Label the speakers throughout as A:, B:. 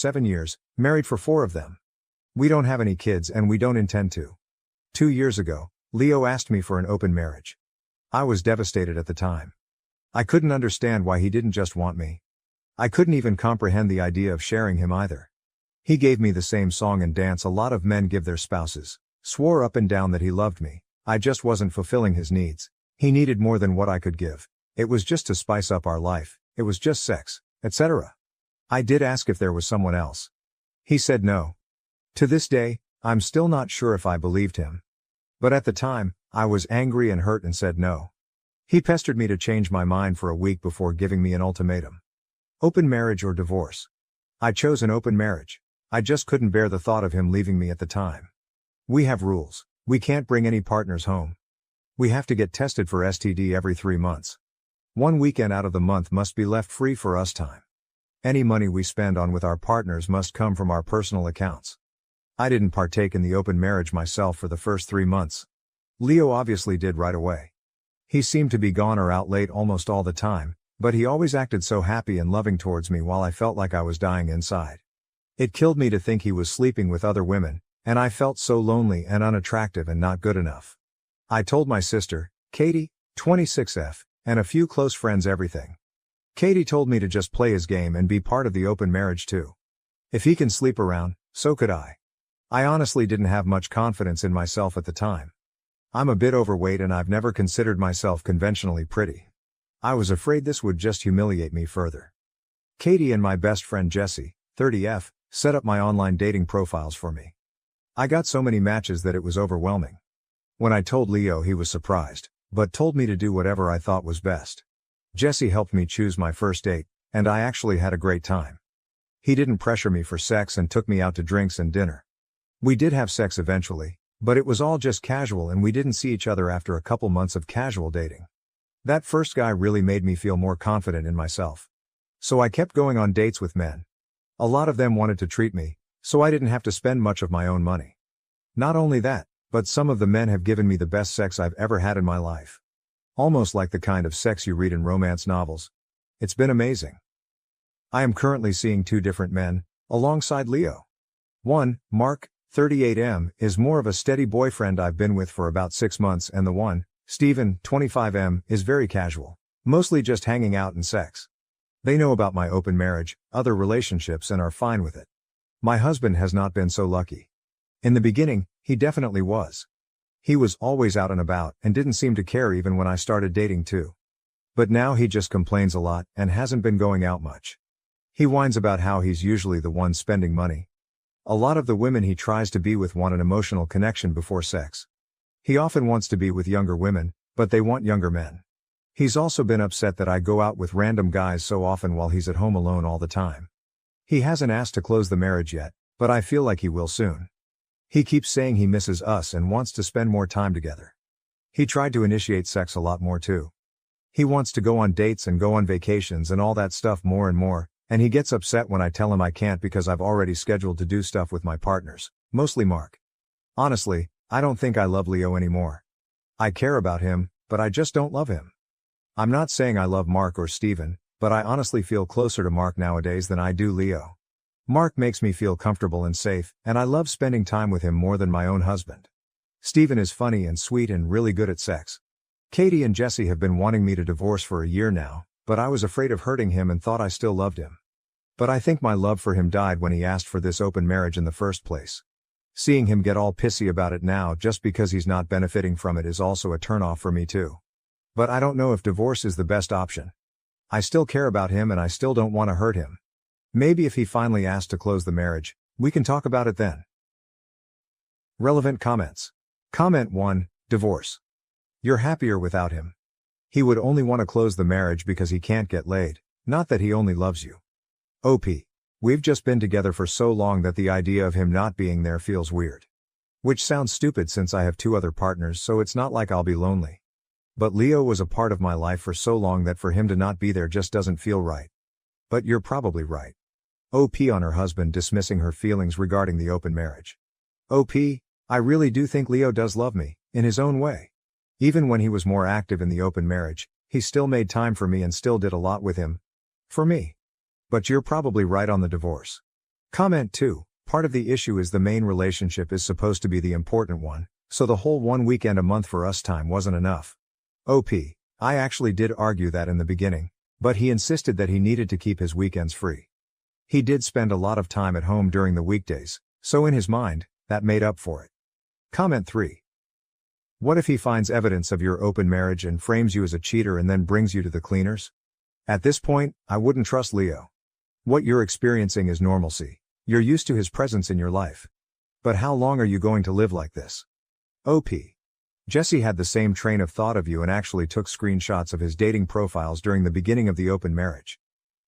A: 7 years, married for 4 of them. We don't have any kids and we don't intend to. 2 years ago, Leo asked me for an open marriage. I was devastated at the time. I couldn't understand why he didn't just want me. I couldn't even comprehend the idea of sharing him either. He gave me the same song and dance a lot of men give their spouses, swore up and down that he loved me. I just wasn't fulfilling his needs. He needed more than what I could give. It was just to spice up our life, it was just sex, etc. I did ask if there was someone else. He said no. To this day, I'm still not sure if I believed him. But at the time, I was angry and hurt and said no. He pestered me to change my mind for a week before giving me an ultimatum. Open marriage or divorce? I chose an open marriage. I just couldn't bear the thought of him leaving me at the time. We have rules. We can't bring any partners home. We have to get tested for STD every 3 months. 1 weekend out of the month must be left free for us time. Any money we spend on with our partners must come from our personal accounts. I didn't partake in the open marriage myself for the first 3 months. Leo obviously did right away. He seemed to be gone or out late almost all the time, but he always acted so happy and loving towards me while I felt like I was dying inside. It killed me to think he was sleeping with other women, and I felt so lonely and unattractive and not good enough. I told my sister, Katie, 26F, and a few close friends everything. Katie told me to just play his game and be part of the open marriage too. If he can sleep around, so could I. I honestly didn't have much confidence in myself at the time. I'm a bit overweight and I've never considered myself conventionally pretty. I was afraid this would just humiliate me further. Katie and my best friend Jessie, 30F, set up my online dating profiles for me. I got so many matches that it was overwhelming. When I told Leo, he was surprised, but told me to do whatever I thought was best. Jessie helped me choose my first date, and I actually had a great time. He didn't pressure me for sex and took me out to drinks and dinner. We did have sex eventually, but it was all just casual and we didn't see each other after a couple months of casual dating. That first guy really made me feel more confident in myself. So I kept going on dates with men. A lot of them wanted to treat me, so I didn't have to spend much of my own money. Not only that, but some of the men have given me the best sex I've ever had in my life. Almost like the kind of sex you read in romance novels. It's been amazing. I am currently seeing 2 different men, alongside Leo. One, Mark, 38M, is more of a steady boyfriend I've been with for about 6 months, and the one, Steven, 25M, is very casual. Mostly just hanging out and sex. They know about my open marriage, other relationships, and are fine with it. My husband has not been so lucky. In the beginning, he definitely was. He was always out and about and didn't seem to care even when I started dating too. But now he just complains a lot and hasn't been going out much. He whines about how he's usually the one spending money. A lot of the women he tries to be with want an emotional connection before sex. He often wants to be with younger women, but they want younger men. He's also been upset that I go out with random guys so often while he's at home alone all the time. He hasn't asked to close the marriage yet, but I feel like he will soon. He keeps saying he misses us and wants to spend more time together. He tried to initiate sex a lot more too. He wants to go on dates and go on vacations and all that stuff more and more, and he gets upset when I tell him I can't because I've already scheduled to do stuff with my partners, mostly Mark. Honestly, I don't think I love Leo anymore. I care about him, but I just don't love him. I'm not saying I love Mark or Steven, but I honestly feel closer to Mark nowadays than I do Leo. Mark makes me feel comfortable and safe, and I love spending time with him more than my own husband. Steven is funny and sweet and really good at sex. Katie and Jessie have been wanting me to divorce for a year now, but I was afraid of hurting him and thought I still loved him. But I think my love for him died when he asked for this open marriage in the first place. Seeing him get all pissy about it now just because he's not benefiting from it is also a turnoff for me too. But I don't know if divorce is the best option. I still care about him and I still don't want to hurt him. Maybe if he finally asks to close the marriage, we can talk about it then. Relevant comments. Comment 1, divorce. You're happier without him. He would only want to close the marriage because he can't get laid, not that he only loves you. OP. We've just been together for so long that the idea of him not being there feels weird. Which sounds stupid since I have 2 other partners, so it's not like I'll be lonely. But Leo was a part of my life for so long that for him to not be there just doesn't feel right. But you're probably right. OP on her husband dismissing her feelings regarding the open marriage. OP, I really do think Leo does love me, in his own way. Even when he was more active in the open marriage, he still made time for me and still did a lot with him. For me. But you're probably right on the divorce. Comment 2. Part of the issue is the main relationship is supposed to be the important one, so the whole one weekend a month for us time wasn't enough. OP. I actually did argue that in the beginning, but he insisted that he needed to keep his weekends free. He did spend a lot of time at home during the weekdays, so in his mind, that made up for it. Comment 3. What if he finds evidence of your open marriage and frames you as a cheater and then brings you to the cleaners? At this point, I wouldn't trust Leo. What you're experiencing is normalcy. You're used to his presence in your life. But how long are you going to live like this? OP. Jesse had the same train of thought of you and actually took screenshots of his dating profiles during the beginning of the open marriage.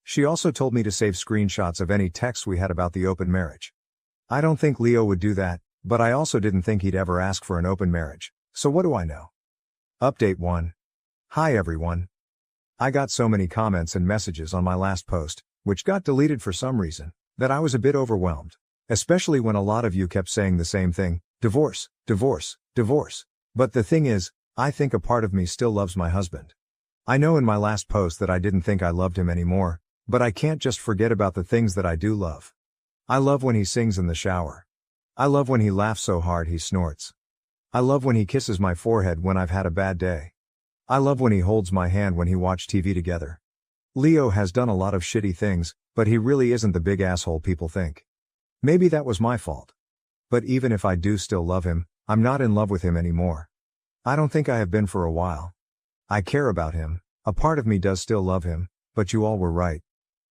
A: She also told me to save screenshots of any texts we had about the open marriage. I don't think Leo would do that, but I also didn't think he'd ever ask for an open marriage, so what do I know? Update 1. Hi everyone. I got so many comments and messages on my last post, which got deleted for some reason, that I was a bit overwhelmed. Especially when a lot of you kept saying the same thing, divorce, divorce, divorce. But the thing is, I think a part of me still loves my husband. I know in my last post that I didn't think I loved him anymore, but I can't just forget about the things that I do love. I love when he sings in the shower. I love when he laughs so hard he snorts. I love when he kisses my forehead when I've had a bad day. I love when he holds my hand when he watch TV together. Leo has done a lot of shitty things, but he really isn't the big asshole people think. Maybe that was my fault. But even if I do still love him, I'm not in love with him anymore. I don't think I have been for a while. I care about him, a part of me does still love him, but you all were right.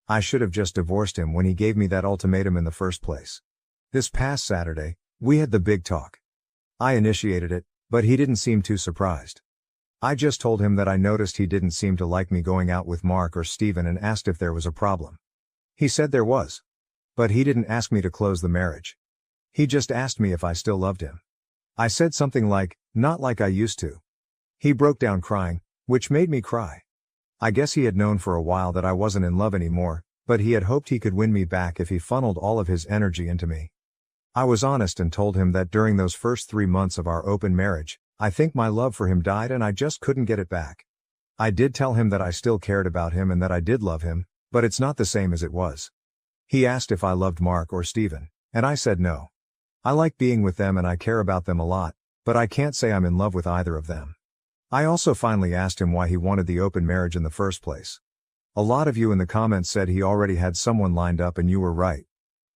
A: I should have just divorced him when he gave me that ultimatum in the first place. This past Saturday, we had the big talk. I initiated it, but he didn't seem too surprised. I just told him that I noticed he didn't seem to like me going out with Mark or Steven and asked if there was a problem. He said there was. But he didn't ask me to close the marriage. He just asked me if I still loved him. I said something like, not like I used to. He broke down crying, which made me cry. I guess he had known for a while that I wasn't in love anymore, but he had hoped he could win me back if he funneled all of his energy into me. I was honest and told him that during those first 3 months of our open marriage, I think my love for him died and I just couldn't get it back. I did tell him that I still cared about him and that I did love him, but it's not the same as it was. He asked if I loved Mark or Steven, and I said no. I like being with them and I care about them a lot, but I can't say I'm in love with either of them. I also finally asked him why he wanted the open marriage in the first place. A lot of you in the comments said he already had someone lined up and you were right.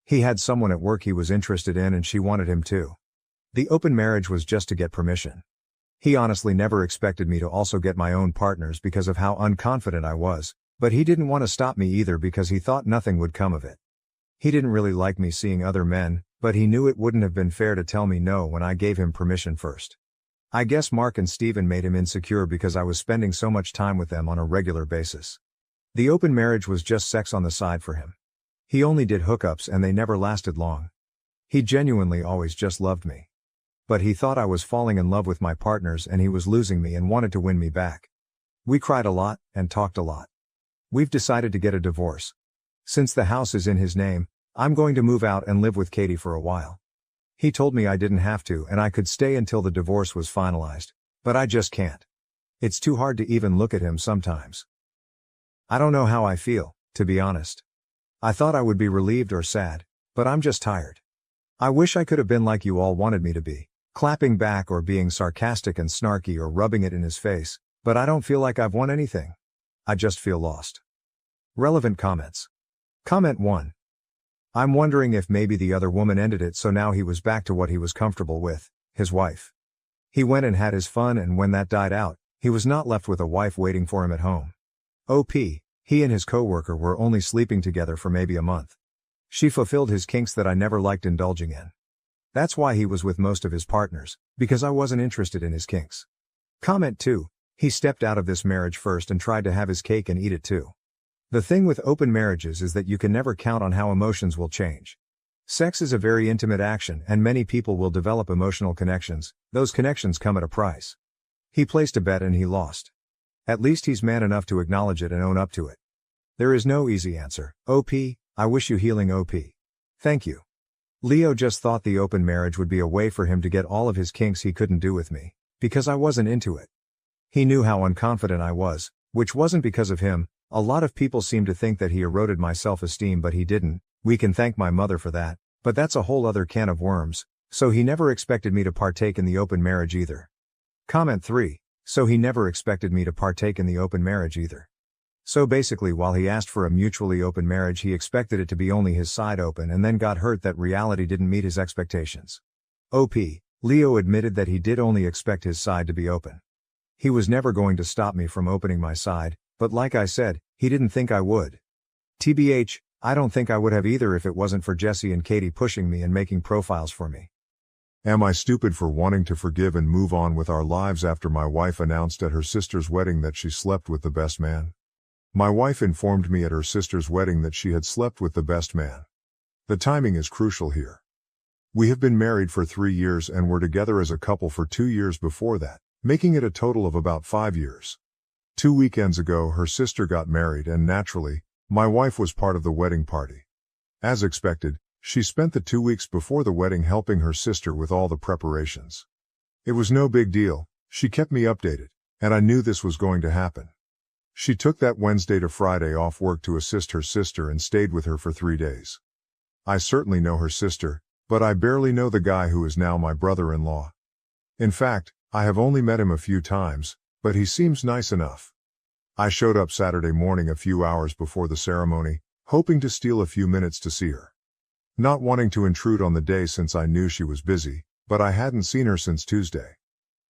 A: He had someone at work he was interested in and she wanted him too. The open marriage was just to get permission. He honestly never expected me to also get my own partners because of how unconfident I was, but he didn't want to stop me either because he thought nothing would come of it. He didn't really like me seeing other men, but he knew it wouldn't have been fair to tell me no when I gave him permission first. I guess Mark and Steven made him insecure because I was spending so much time with them on a regular basis. The open marriage was just sex on the side for him. He only did hookups and they never lasted long. He genuinely always just loved me. But he thought I was falling in love with my partners and he was losing me and wanted to win me back. We cried a lot and talked a lot. We've decided to get a divorce. Since the house is in his name, I'm going to move out and live with Katie for a while. He told me I didn't have to and I could stay until the divorce was finalized, but I just can't. It's too hard to even look at him sometimes. I don't know how I feel, to be honest. I thought I would be relieved or sad, but I'm just tired. I wish I could have been like you all wanted me to be, clapping back or being sarcastic and snarky or rubbing it in his face, but I don't feel like I've won anything. I just feel lost. Relevant comments. Comment 1. I'm wondering if maybe the other woman ended it so now he was back to what he was comfortable with, his wife. He went and had his fun and when that died out, he was not left with a wife waiting for him at home. OP. He and his coworker were only sleeping together for maybe a month. She fulfilled his kinks that I never liked indulging in. That's why he was with most of his partners, because I wasn't interested in his kinks. Comment 2. He stepped out of this marriage first and tried to have his cake and eat it too. The thing with open marriages is that you can never count on how emotions will change. Sex is a very intimate action and many people will develop emotional connections, those connections come at a price. He placed a bet and he lost. At least he's man enough to acknowledge it and own up to it. There is no easy answer. OP, I wish you healing OP. Thank you. Leo just thought the open marriage would be a way for him to get all of his kinks he couldn't do with me, because I wasn't into it. He knew how unconfident I was, which wasn't because of him, A lot of people seem to think that he eroded my self-esteem, but he didn't. We can thank my mother for that, but that's a whole other can of worms. So he never expected me to partake in the open marriage either. Comment 3. So he never expected me to partake in the open marriage either. So basically, while he asked for a mutually open marriage, he expected it to be only his side open and then got hurt that reality didn't meet his expectations. OP. Leo admitted that he did only expect his side to be open. He was never going to stop me from opening my side, but like I said, he didn't think I would. TBH, I don't think I would have either if it wasn't for Jesse and Katie pushing me and making profiles for me.
B: Am I stupid for wanting to forgive and move on with our lives after my wife announced at her sister's wedding that she slept with the best man? My wife informed me at her sister's wedding that she had slept with the best man. The timing is crucial here. We have been married for 3 years and were together as a couple for 2 years before that, making it a total of about 5 years. 2 weekends ago her sister got married and naturally, my wife was part of the wedding party. As expected, she spent the 2 weeks before the wedding helping her sister with all the preparations. It was no big deal, she kept me updated, and I knew this was going to happen. She took that Wednesday to Friday off work to assist her sister and stayed with her for 3 days. I certainly know her sister, but I barely know the guy who is now my brother-in-law. In fact, I have only met him a few times, but he seems nice enough. I showed up Saturday morning a few hours before the ceremony, hoping to steal a few minutes to see her. Not wanting to intrude on the day since I knew she was busy, but I hadn't seen her since Tuesday.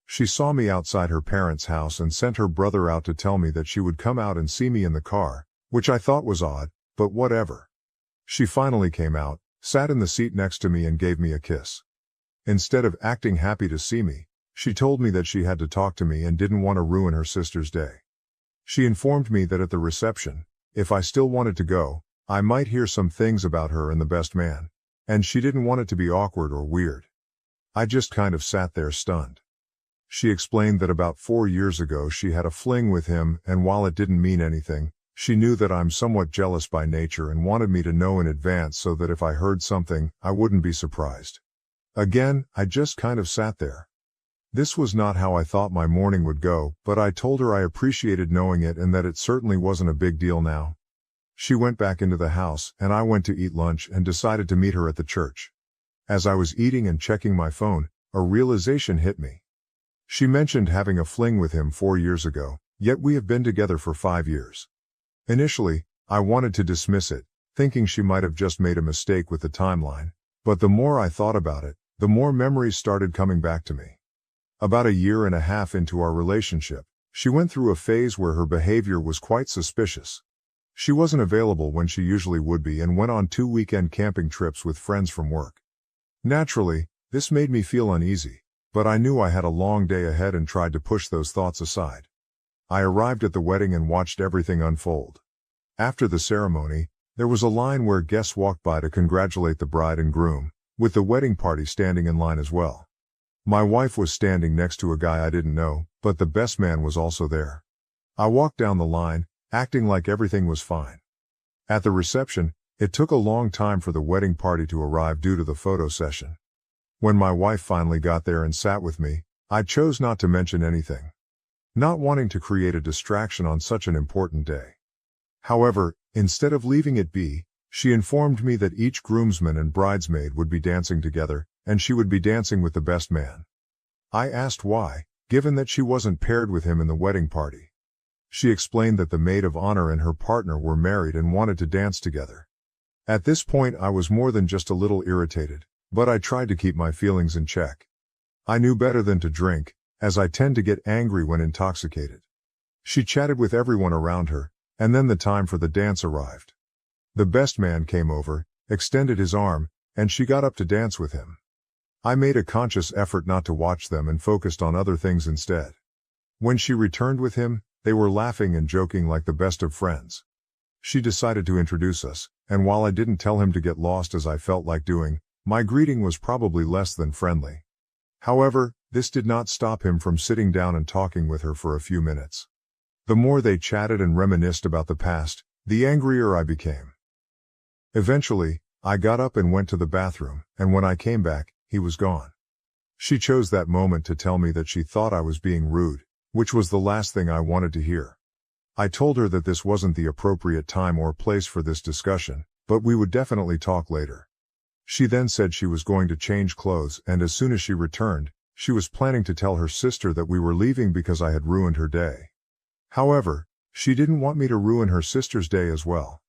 B: She saw me outside her parents' house and sent her brother out to tell me that she would come out and see me in the car, which I thought was odd, but whatever. She finally came out, sat in the seat next to me and gave me a kiss. Instead of acting happy to see me, she told me that she had to talk to me and didn't want to ruin her sister's day. She informed me that at the reception, if I still wanted to go, I might hear some things about her and the best man, and she didn't want it to be awkward or weird. I just kind of sat there stunned. She explained that about 4 years ago she had a fling with him, and while it didn't mean anything, she knew that I'm somewhat jealous by nature and wanted me to know in advance so that if I heard something, I wouldn't be surprised. Again, I just kind of sat there. This was not how I thought my morning would go, but I told her I appreciated knowing it and that it certainly wasn't a big deal now. She went back into the house, and I went to eat lunch and decided to meet her at the church. As I was eating and checking my phone, a realization hit me. She mentioned having a fling with him 4 years ago, yet we have been together for 5 years. Initially, I wanted to dismiss it, thinking she might have just made a mistake with the timeline, but the more I thought about it, the more memories started coming back to me. About 1.5 years into our relationship, she went through a phase where her behavior was quite suspicious. She wasn't available when she usually would be and went on 2 weekend camping trips with friends from work. Naturally, this made me feel uneasy, but I knew I had a long day ahead and tried to push those thoughts aside. I arrived at the wedding and watched everything unfold. After the ceremony, there was a line where guests walked by to congratulate the bride and groom, with the wedding party standing in line as well. My wife was standing next to a guy I didn't know, but the best man was also there. I walked down the line, acting like everything was fine. At the reception, it took a long time for the wedding party to arrive due to the photo session. When my wife finally got there and sat with me, I chose not to mention anything, not wanting to create a distraction on such an important day. However, instead of leaving it be, she informed me that each groomsman and bridesmaid would be dancing together, and she would be dancing with the best man. I asked why, given that she wasn't paired with him in the wedding party. She explained that the maid of honor and her partner were married and wanted to dance together. At this point I was more than just a little irritated, but I tried to keep my feelings in check. I knew better than to drink, as I tend to get angry when intoxicated. She chatted with everyone around her, and then the time for the dance arrived. The best man came over, extended his arm, and she got up to dance with him. I made a conscious effort not to watch them and focused on other things instead. When she returned with him, they were laughing and joking like the best of friends. She decided to introduce us, and while I didn't tell him to get lost as I felt like doing, my greeting was probably less than friendly. However, this did not stop him from sitting down and talking with her for a few minutes. The more they chatted and reminisced about the past, the angrier I became. Eventually, I got up and went to the bathroom, and when I came back, he was gone. She chose that moment to tell me that she thought I was being rude, which was the last thing I wanted to hear. I told her that this wasn't the appropriate time or place for this discussion, but we would definitely talk later. She then said she was going to change clothes, and as soon as she returned, she was planning to tell her sister that we were leaving because I had ruined her day. However, she didn't want me to ruin her sister's day as well.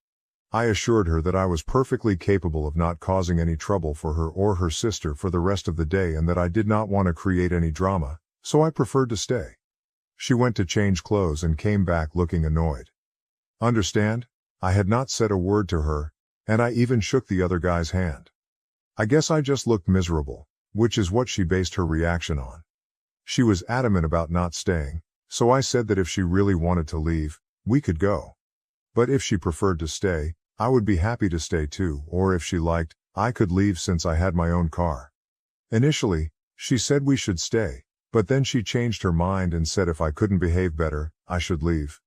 B: I assured her that I was perfectly capable of not causing any trouble for her or her sister for the rest of the day and that I did not want to create any drama, so I preferred to stay. She went to change clothes and came back looking annoyed. Understand? I had not said a word to her, and I even shook the other guy's hand. I guess I just looked miserable, which is what she based her reaction on. She was adamant about not staying, so I said that if she really wanted to leave, we could go. But if she preferred to stay, I would be happy to stay too, or if she liked, I could leave since I had my own car. Initially, she said we should stay, but then she changed her mind and said if I couldn't behave better, I should leave.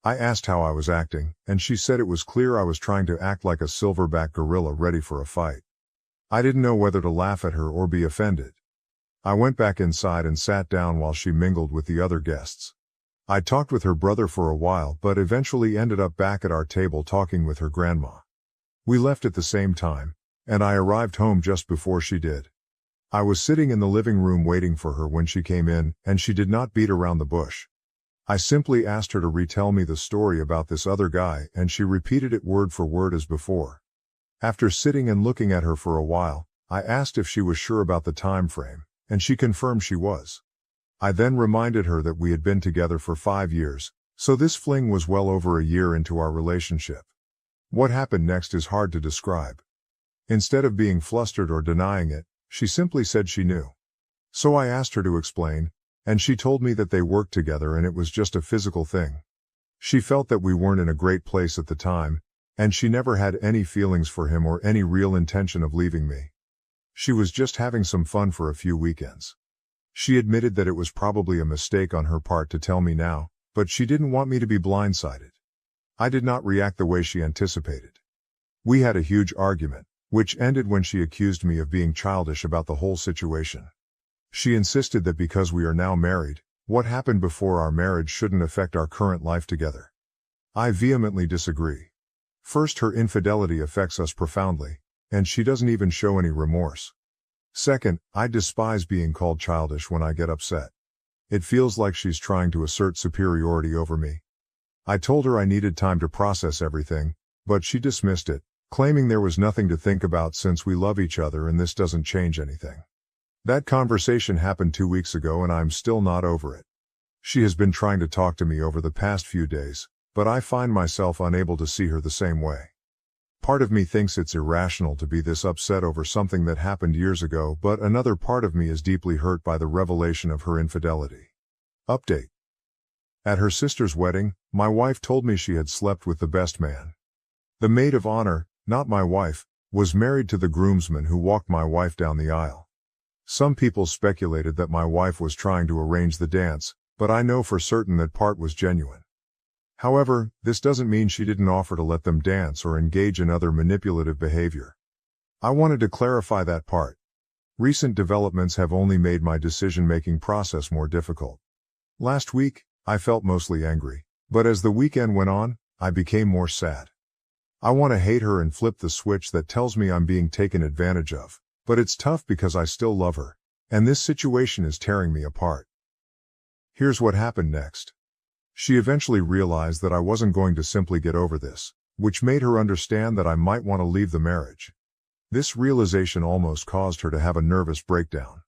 B: I asked how I was acting, and she said it was clear I was trying to act like a silverback gorilla ready for a fight. I didn't know whether to laugh at her or be offended. I went back inside and sat down while she mingled with the other guests. I talked with her brother for a while but eventually ended up back at our table talking with her grandma. We left at the same time, and I arrived home just before she did. I was sitting in the living room waiting for her when she came in, and she did not beat around the bush. I simply asked her to retell me the story about this other guy, and she repeated it word for word as before. After sitting and looking at her for a while, I asked if she was sure about the time frame, and she confirmed she was. I then reminded her that we had been together for 5 years, so this fling was well over a year into our relationship. What happened next is hard to describe. Instead of being flustered or denying it, she simply said she knew. So I asked her to explain, and she told me that they worked together and it was just a physical thing. She felt that we weren't in a great place at the time, and she never had any feelings for him or any real intention of leaving me. She was just having some fun for a few weekends. She admitted that it was probably a mistake on her part to tell me now, but she didn't want me to be blindsided. I did not react the way she anticipated. We had a huge argument, which ended when she accused me of being childish about the whole situation. She insisted that because we are now married, what happened before our marriage shouldn't affect our current life together. I vehemently disagree. First, her infidelity affects us profoundly, and she doesn't even show any remorse. Second, I despise being called childish when I get upset. It feels like she's trying to assert superiority over me. I told her I needed time to process everything, but she dismissed it, claiming there was nothing to think about since we love each other and this doesn't change anything. That conversation happened 2 weeks ago and I'm still not over it. She has been trying to talk to me over the past few days, but I find myself unable to see her the same way. Part of me thinks it's irrational to be this upset over something that happened years ago, but another part of me is deeply hurt by the revelation of her infidelity. Update. At her sister's wedding, my wife told me she had slept with the best man. The maid of honor, not my wife, was married to the groomsman who walked my wife down the aisle. Some people speculated that my wife was trying to arrange the dance, but I know for certain that part was genuine. However, this doesn't mean she didn't offer to let them dance or engage in other manipulative behavior. I wanted to clarify that part. Recent developments have only made my decision-making process more difficult. Last week, I felt mostly angry, but as the weekend went on, I became more sad. I want to hate her and flip the switch that tells me I'm being taken advantage of, but it's tough because I still love her, and this situation is tearing me apart. Here's what happened next. She eventually realized that I wasn't going to simply get over this, which made her understand that I might want to leave the marriage. This realization almost caused her to have a nervous breakdown.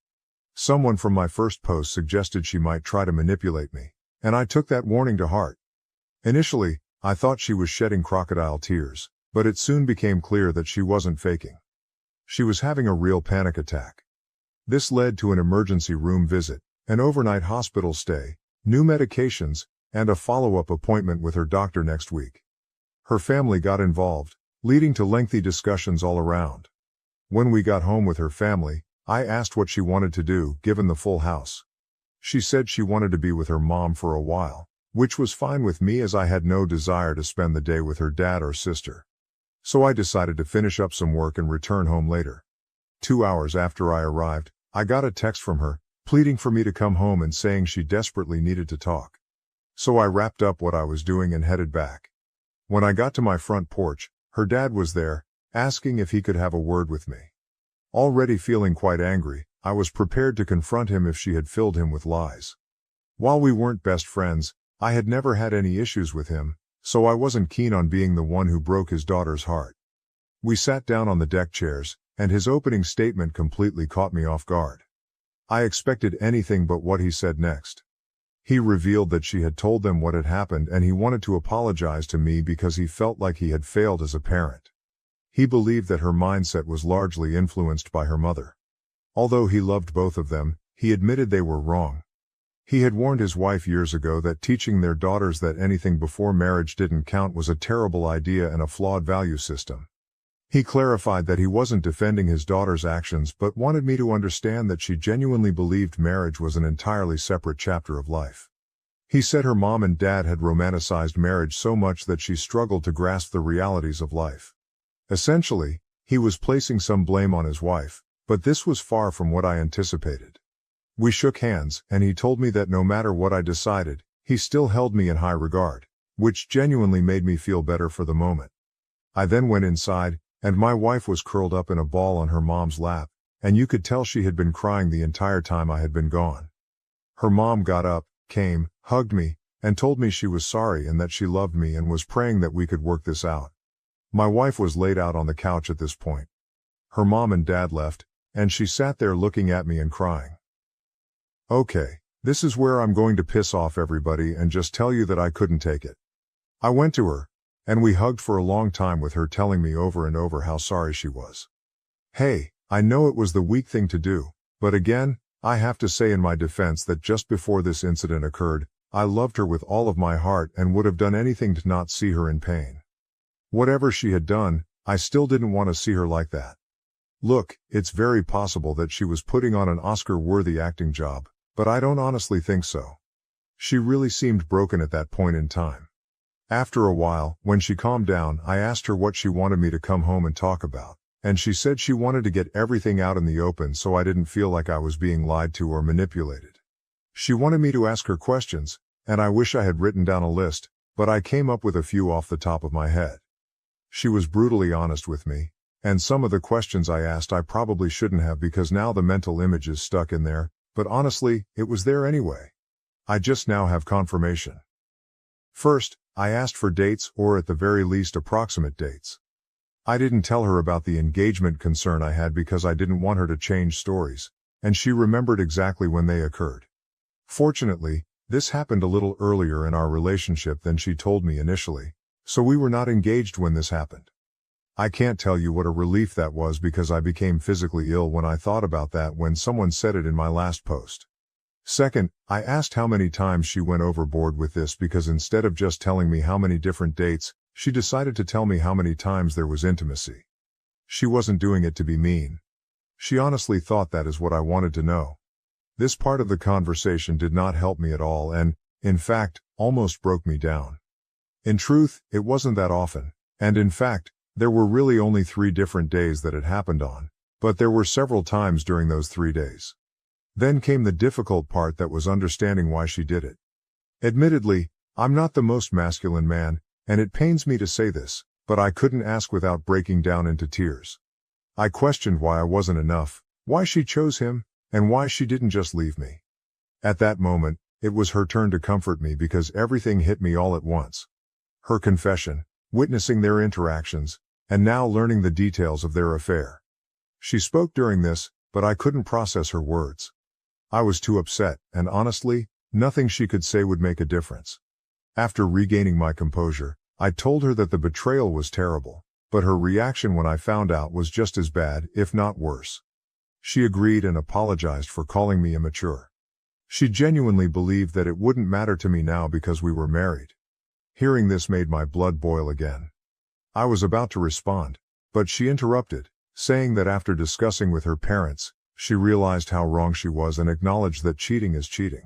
B: Someone from my first post suggested she might try to manipulate me, and I took that warning to heart. Initially, I thought she was shedding crocodile tears, but it soon became clear that she wasn't faking. She was having a real panic attack. This led to an emergency room visit, an overnight hospital stay, new medications, and a follow-up appointment with her doctor next week. Her family got involved, leading to lengthy discussions all around. When we got home with her family, I asked what she wanted to do, given the full house. She said she wanted to be with her mom for a while, which was fine with me as I had no desire to spend the day with her dad or sister. So I decided to finish up some work and return home later. 2 hours after I arrived, I got a text from her, pleading for me to come home and saying she desperately needed to talk. So I wrapped up what I was doing and headed back. When I got to my front porch, her dad was there, asking if he could have a word with me. Already feeling quite angry, I was prepared to confront him if she had filled him with lies. While we weren't best friends, I had never had any issues with him, so I wasn't keen on being the one who broke his daughter's heart. We sat down on the deck chairs, and his opening statement completely caught me off guard. I expected anything but what he said next. He revealed that she had told them what had happened and he wanted to apologize to me because he felt like he had failed as a parent. He believed that her mindset was largely influenced by her mother. Although he loved both of them, he admitted they were wrong. He had warned his wife years ago that teaching their daughters that anything before marriage didn't count was a terrible idea and a flawed value system. He clarified that he wasn't defending his daughter's actions but wanted me to understand that she genuinely believed marriage was an entirely separate chapter of life. He said her mom and dad had romanticized marriage so much that she struggled to grasp the realities of life. Essentially, he was placing some blame on his wife, but this was far from what I anticipated. We shook hands, and he told me that no matter what I decided, he still held me in high regard, which genuinely made me feel better for the moment. I then went inside, and my wife was curled up in a ball on her mom's lap, and you could tell she had been crying the entire time I had been gone. Her mom got up, came, hugged me, and told me she was sorry and that she loved me and was praying that we could work this out. My wife was laid out on the couch at this point. Her mom and dad left, and she sat there looking at me and crying. Okay, this is where I'm going to piss off everybody and just tell you that I couldn't take it. I went to her, and we hugged for a long time with her telling me over and over how sorry she was. Hey, I know it was the weak thing to do, but again, I have to say in my defense that just before this incident occurred, I loved her with all of my heart and would have done anything to not see her in pain. Whatever she had done, I still didn't want to see her like that. Look, it's very possible that she was putting on an Oscar-worthy acting job, but I don't honestly think so. She really seemed broken at that point in time. After a while, when she calmed down, I asked her what she wanted me to come home and talk about, and she said she wanted to get everything out in the open so I didn't feel like I was being lied to or manipulated. She wanted me to ask her questions, and I wish I had written down a list, but I came up with a few off the top of my head. She was brutally honest with me, and some of the questions I asked I probably shouldn't have because now the mental image is stuck in there, but honestly, it was there anyway. I just now have confirmation. First, I asked for dates or at the very least approximate dates. I didn't tell her about the engagement concern I had because I didn't want her to change stories, and she remembered exactly when they occurred. Fortunately, this happened a little earlier in our relationship than she told me initially, so we were not engaged when this happened. I can't tell you what a relief that was because I became physically ill when I thought about that when someone said it in my last post. Second, I asked how many times she went overboard with this because instead of just telling me how many different dates, she decided to tell me how many times there was intimacy. She wasn't doing it to be mean. She honestly thought that is what I wanted to know. This part of the conversation did not help me at all and, in fact, almost broke me down. In truth, it wasn't that often, and in fact, there were really only 3 different days that it happened on, but there were several times during those 3 days. Then came the difficult part that was understanding why she did it. Admittedly, I'm not the most masculine man, and it pains me to say this, but I couldn't ask without breaking down into tears. I questioned why I wasn't enough, why she chose him, and why she didn't just leave me. At that moment, it was her turn to comfort me because everything hit me all at once. Her confession, witnessing their interactions, and now learning the details of their affair. She spoke during this, but I couldn't process her words. I was too upset, and honestly, nothing she could say would make a difference. After regaining my composure, I told her that the betrayal was terrible, but her reaction when I found out was just as bad, if not worse. She agreed and apologized for calling me immature. She genuinely believed that it wouldn't matter to me now because we were married. Hearing this made my blood boil again. I was about to respond, but she interrupted, saying that after discussing with her parents, she realized how wrong she was and acknowledged that cheating is cheating.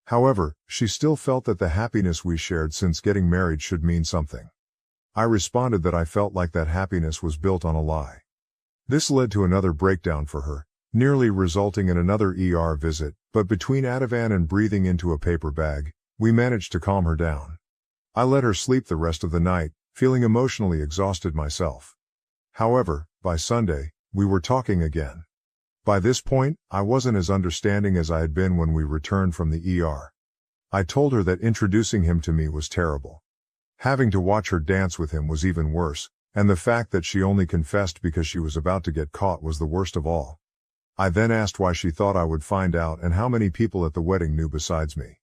B: However, she still felt that the happiness we shared since getting married should mean something. I responded that I felt like that happiness was built on a lie. This led to another breakdown for her, nearly resulting in another ER visit, but between Ativan and breathing into a paper bag, We managed to calm her down. I let her sleep the rest of the night, feeling emotionally exhausted myself. However, by Sunday, we were talking again. By this point, I wasn't as understanding as I had been when we returned from the ER. I told her that introducing him to me was terrible. Having to watch her dance with him was even worse, and the fact that she only confessed because she was about to get caught was the worst of all. I then asked why she thought I would find out and how many people at the wedding knew besides me.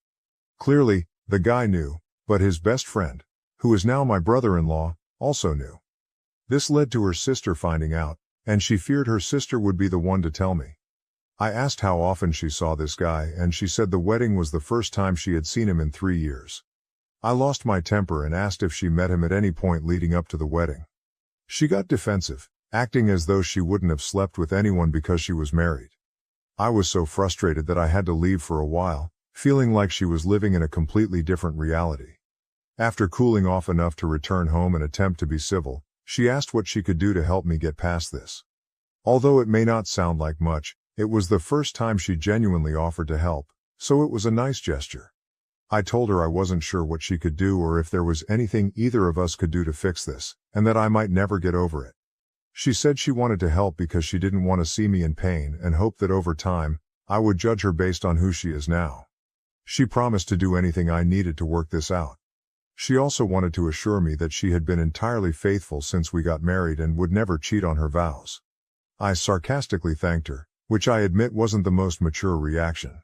B: Clearly, the guy knew, but his best friend, who is now my brother-in-law, also knew. This led to her sister finding out, and she feared her sister would be the one to tell me. I asked how often she saw this guy, and she said the wedding was the first time she had seen him in 3 years. I lost my temper and asked if she met him at any point leading up to the wedding. She got defensive, acting as though she wouldn't have slept with anyone because she was married. I was so frustrated that I had to leave for a while, feeling like she was living in a completely different reality. After cooling off enough to return home and attempt to be civil, she asked what she could do to help me get past this. Although it may not sound like much, it was the first time she genuinely offered to help, so it was a nice gesture. I told her I wasn't sure what she could do or if there was anything either of us could do to fix this, and that I might never get over it. She said she wanted to help because she didn't want to see me in pain and hoped that over time, I would judge her based on who she is now. She promised to do anything I needed to work this out. She also wanted to assure me that she had been entirely faithful since we got married and would never cheat on her vows. I sarcastically thanked her, which I admit wasn't the most mature reaction.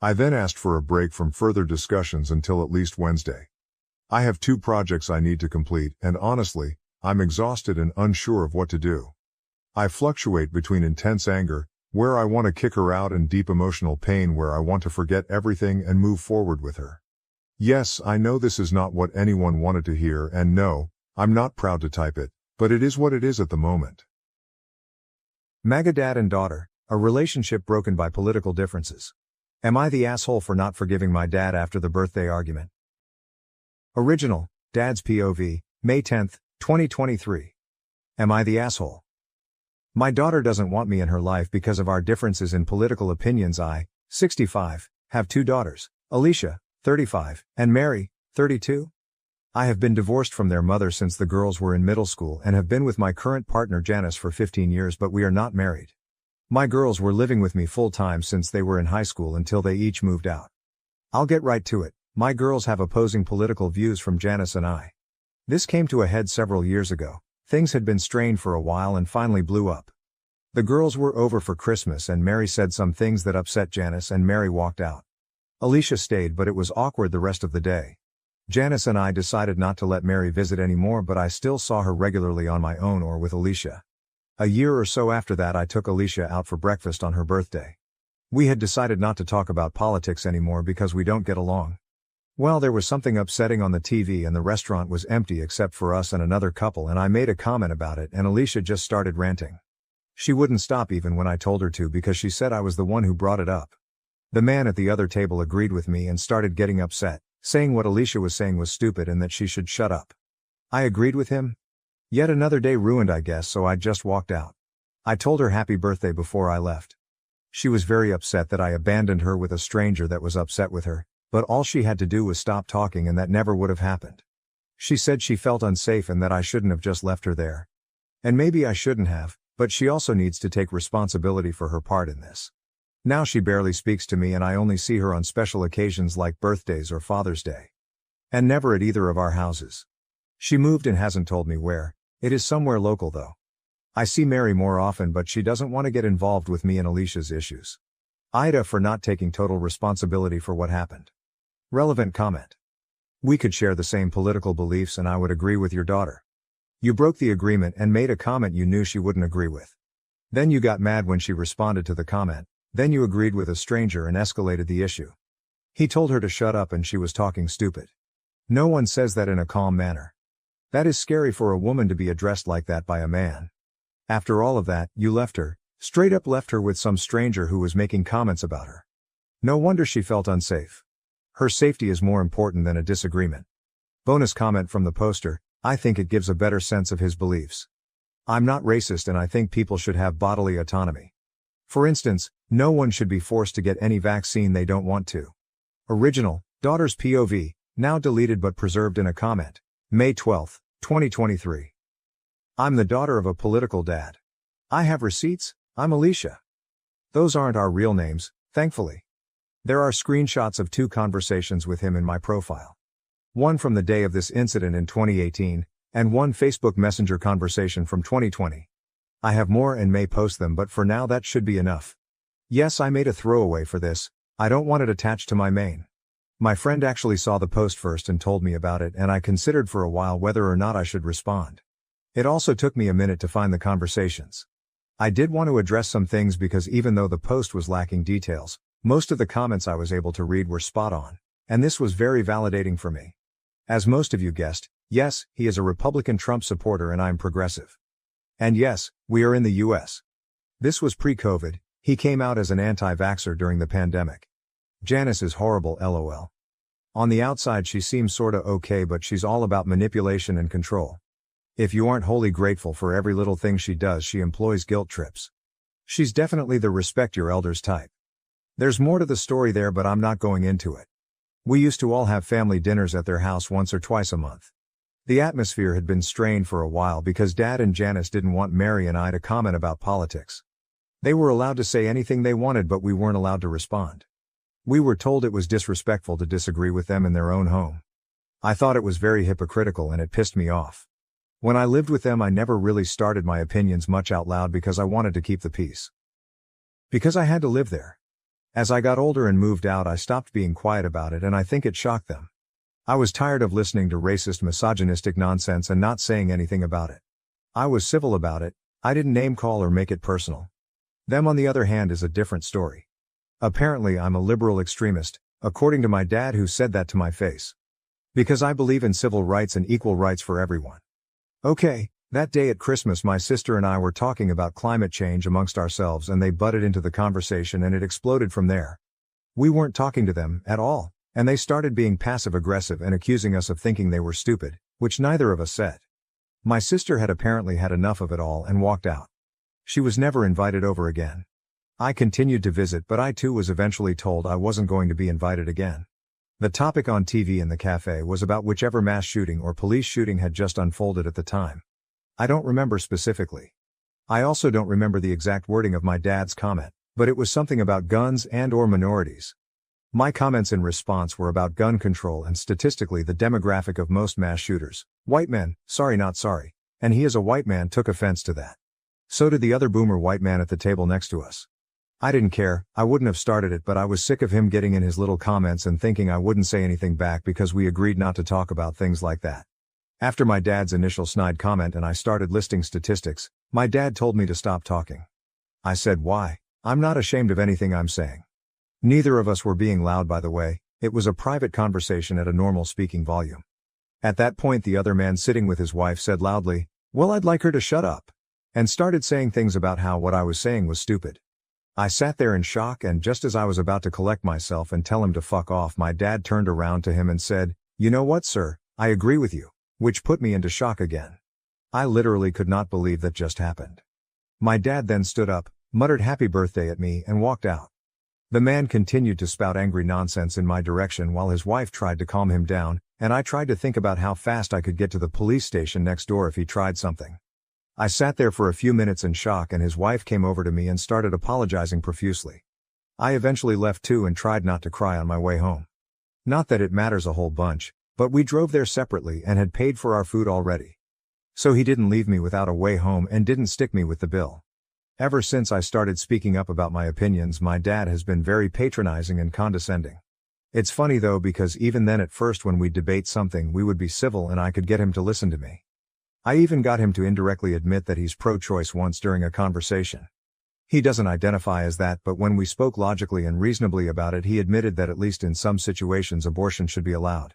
B: I then asked for a break from further discussions until at least Wednesday. I have 2 projects I need to complete, and honestly, I'm exhausted and unsure of what to do. I fluctuate between intense anger, where I want to kick her out, and deep emotional pain where I want to forget everything and move forward with her. Yes, I know this is not what anyone wanted to hear, and no, I'm not proud to type it, but it is what it is at the moment.
A: MAGA dad and daughter, a relationship broken by political differences. Am I the asshole for not forgiving my dad after the birthday argument? Original, Dad's POV, May 10, 2023. Am I the asshole? My daughter doesn't want me in her life because of our differences in political opinions. I, 65, have 2 daughters, Alicia, 35, and Mary, 32. I have been divorced from their mother since the girls were in middle school and have been with my current partner Janice for 15 years, but we are not married. My girls were living with me full-time since they were in high school until they each moved out. I'll get right to it. My girls have opposing political views from Janice and I. This came to a head several years ago. Things had been strained for a while and finally blew up. The girls were over for Christmas and Mary said some things that upset Janice and Mary walked out. Alicia stayed, but it was awkward the rest of the day. Janice and I decided not to let Mary visit anymore, but I still saw her regularly on my own or with Alicia. A year or so after that, I took Alicia out for breakfast on her birthday. We had decided not to talk about politics anymore because we don't get along. Well, there was something upsetting on the TV and the restaurant was empty except for us and another couple, and I made a comment about it and Alicia just started ranting. She wouldn't stop even when I told her to because she said I was the one who brought it up. The man at the other table agreed with me and started getting upset, saying what Alicia was saying was stupid and that she should shut up. I agreed with him. Yet another day ruined, I guess, so I just walked out. I told her happy birthday before I left. She was very upset that I abandoned her with a stranger that was upset with her, but all she had to do was stop talking and that never would have happened. She said she felt unsafe and that I shouldn't have just left her there. And maybe I shouldn't have, but she also needs to take responsibility for her part in this. Now she barely speaks to me and I only see her on special occasions like birthdays or Father's Day. And never at either of our houses. She moved and hasn't told me where. It is somewhere local though. I see Mary more often, but she doesn't want to get involved with me and Alicia's issues. AITA for not taking total responsibility for what happened. Relevant comment. We could share the same political beliefs and I would agree with your daughter. You broke the agreement and made a comment you knew she wouldn't agree with. Then you got mad when she responded to the comment, then you agreed with a stranger and escalated the issue. He told her to shut up and she was talking stupid. No one says that in a calm manner. That is scary for a woman to be addressed like that by a man. After all of that, you left her, straight up left her with some stranger who was making comments about her. No wonder she felt unsafe. Her safety is more important than a disagreement. Bonus comment from the poster, I think it gives a better sense of his beliefs. I'm not racist and I think people should have bodily autonomy. For instance, no one should be forced to get any vaccine they don't want to. Original, Daughter's POV, now deleted but preserved in a comment. May 12, 2023. I'm the daughter of a political dad. I have receipts, I'm Alicia. Those aren't our real names, thankfully. There are screenshots of 2 conversations with him in my profile. One from the day of this incident in 2018, and one Facebook Messenger conversation from 2020. I have more and may post them, but for now that should be enough. Yes, I made a throwaway for this, I don't want it attached to my main. My friend actually saw the post first and told me about it, and I considered for a while whether or not I should respond. It also took me a minute to find the conversations. I did want to address some things because even though the post was lacking details, most of the comments I was able to read were spot on, and this was very validating for me. As most of you guessed, yes, he is a Republican Trump supporter and I'm progressive. And yes, we are in the US. This was pre-COVID, he came out as an anti-vaxxer during the pandemic. Janice is horrible, lol. On the outside she seems sorta okay, but she's all about manipulation and control. If you aren't wholly grateful for every little thing she does, she employs guilt trips. She's definitely the respect your elders type. There's more to the story there, but I'm not going into it. We used to all have family dinners at their house once or twice a month. The atmosphere had been strained for a while because Dad and Janice didn't want Mary and I to comment about politics. They were allowed to say anything they wanted, but we weren't allowed to respond. We were told it was disrespectful to disagree with them in their own home. I thought it was very hypocritical and it pissed me off. When I lived with them, I never really started my opinions much out loud because I wanted to keep the peace. Because I had to live there. As I got older and moved out, I stopped being quiet about it, and I think it shocked them. I was tired of listening to racist, misogynistic nonsense and not saying anything about it. I was civil about it, I didn't name call or make it personal. Them, on the other hand, is a different story. Apparently I'm a liberal extremist, according to my dad, who said that to my face. Because I believe in civil rights and equal rights for everyone. Okay, that day at Christmas my sister and I were talking about climate change amongst ourselves, and they butted into the conversation and it exploded from there. We weren't talking to them at all, and they started being passive-aggressive and accusing us of thinking they were stupid, which neither of us said. My sister had apparently had enough of it all and walked out. She was never invited over again. I continued to visit, but I too was eventually told I wasn't going to be invited again. The topic on TV in the cafe was about whichever mass shooting or police shooting had just unfolded at the time. I don't remember specifically. I also don't remember the exact wording of my dad's comment, but it was something about guns and/or minorities. My comments in response were about gun control and statistically the demographic of most mass shooters, white men, sorry not sorry, and he as a white man took offense to that. So did the other boomer white man at the table next to us. I didn't care, I wouldn't have started it, but I was sick of him getting in his little comments and thinking I wouldn't say anything back because we agreed not to talk about things like that. After my dad's initial snide comment and I started listing statistics, my dad told me to stop talking. I said, why? I'm not ashamed of anything I'm saying. Neither of us were being loud, by the way, it was a private conversation at a normal speaking volume. At that point the other man sitting with his wife said loudly, well, I'd like her to shut up, and started saying things about how what I was saying was stupid. I sat there in shock, and just as I was about to collect myself and tell him to fuck off, my dad turned around to him and said, you know what, sir, I agree with you, which put me into shock again. I literally could not believe that just happened. My dad then stood up, muttered happy birthday at me and walked out. The man continued to spout angry nonsense in my direction while his wife tried to calm him down, and I tried to think about how fast I could get to the police station next door if he tried something. I sat there for a few minutes in shock, and his wife came over to me and started apologizing profusely. I eventually left too and tried not to cry on my way home. Not that it matters a whole bunch, but we drove there separately and had paid for our food already. So he didn't leave me without a way home and didn't stick me with the bill. Ever since I started speaking up about my opinions, my dad has been very patronizing and condescending. It's funny though, because even then at first when we'd debate something we would be civil and I could get him to listen to me. I even got him to indirectly admit that he's pro-choice once during a conversation. He doesn't identify as that, but when we spoke logically and reasonably about it, he admitted that at least in some situations abortion should be allowed.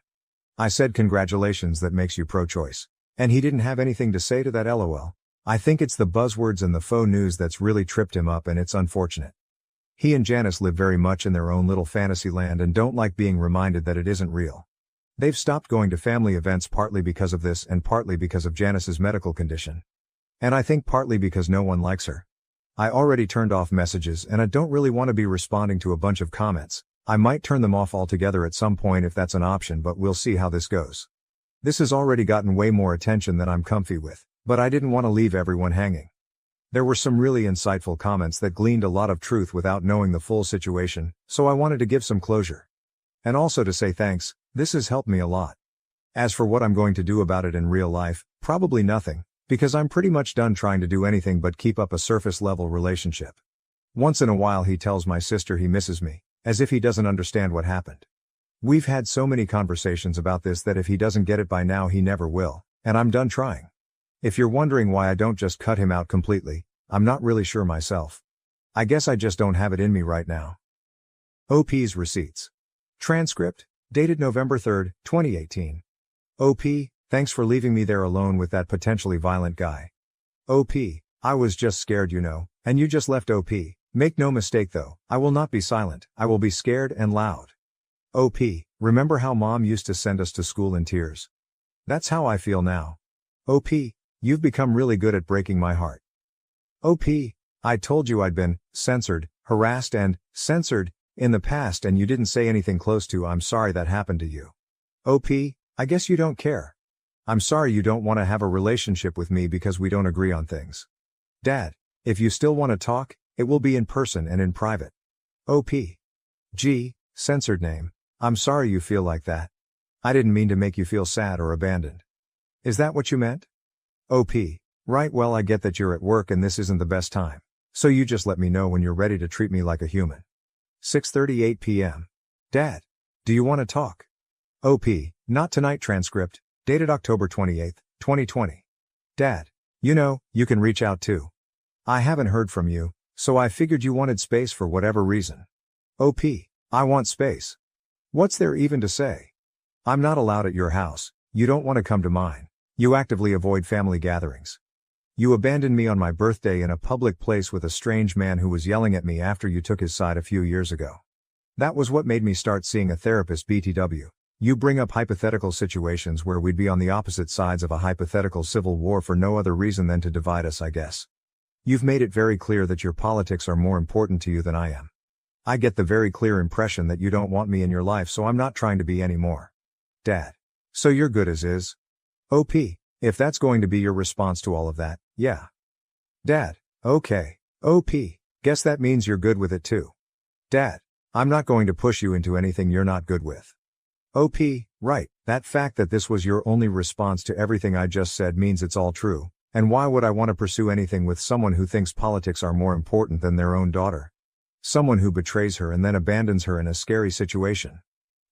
A: I said, congratulations, that makes you pro-choice. And he didn't have anything to say to that, lol. I think it's the buzzwords and the faux news that's really tripped him up, and it's unfortunate. He and Janice live very much in their own little fantasy land and don't like being reminded that it isn't real. They've stopped going to family events partly because of this and partly because of Janice's medical condition. And I think partly because no one likes her. I already turned off messages and I don't really want to be responding to a bunch of comments, I might turn them off altogether at some point if that's an option, but we'll see how this goes. This has already gotten way more attention than I'm comfy with, but I didn't want to leave everyone hanging. There were some really insightful comments that gleaned a lot of truth without knowing the full situation, so I wanted to give some closure. And also to say thanks, this has helped me a lot. As for what I'm going to do about it in real life, probably nothing, because I'm pretty much done trying to do anything but keep up a surface-level relationship. Once in a while he tells my sister he misses me, as if he doesn't understand what happened. We've had so many conversations about this that if he doesn't get it by now he never will, and I'm done trying. If you're wondering why I don't just cut him out completely, I'm not really sure myself. I guess I just don't have it in me right now. OP's receipts. Transcript, dated November 3, 2018. OP, thanks for leaving me there alone with that potentially violent guy. OP, I was just scared, and you just left. OP, make no mistake though, I will not be silent, I will be scared and loud. OP, remember how mom used to send us to school in tears? That's how I feel now. OP, you've become really good at breaking my heart. OP, I told you I'd been censored, harassed and censored in the past and you didn't say anything close to I'm sorry that happened to you. OP, I guess you don't care. I'm sorry you don't want to have a relationship with me because we don't agree on things. Dad, if you still want to talk, it will be in person and in private. OP. G, censored name. I'm sorry you feel like that. I didn't mean to make you feel sad or abandoned. Is that what you meant? OP. Right, well I get that you're at work and this isn't the best time. So you just let me know when you're ready to treat me like a human. 6:38 p.m. Dad. Do you want to talk? OP. Not tonight. Transcript, dated October 28, 2020. Dad. You can reach out too. I haven't heard from you, so I figured you wanted space for whatever reason. OP. I want space. What's there even to say? I'm not allowed at your house, you don't want to come to mine. You actively avoid family gatherings. You abandoned me on my birthday in a public place with a strange man who was yelling at me after you took his side a few years ago. That was what made me start seeing a therapist. BTW. You bring up hypothetical situations where we'd be on the opposite sides of a hypothetical civil war for no other reason than to divide us, I guess. You've made it very clear that your politics are more important to you than I am. I get the very clear impression that you don't want me in your life, so I'm not trying to be anymore. Dad. So you're good as is? OP. If that's going to be your response to all of that, yeah. Dad. Okay. OP. Guess that means you're good with it too. Dad. I'm not going to push you into anything you're not good with. OP. Right, that fact that this was your only response to everything I just said means it's all true, and why would I want to pursue anything with someone who thinks politics are more important than their own daughter? Someone who betrays her and then abandons her in a scary situation.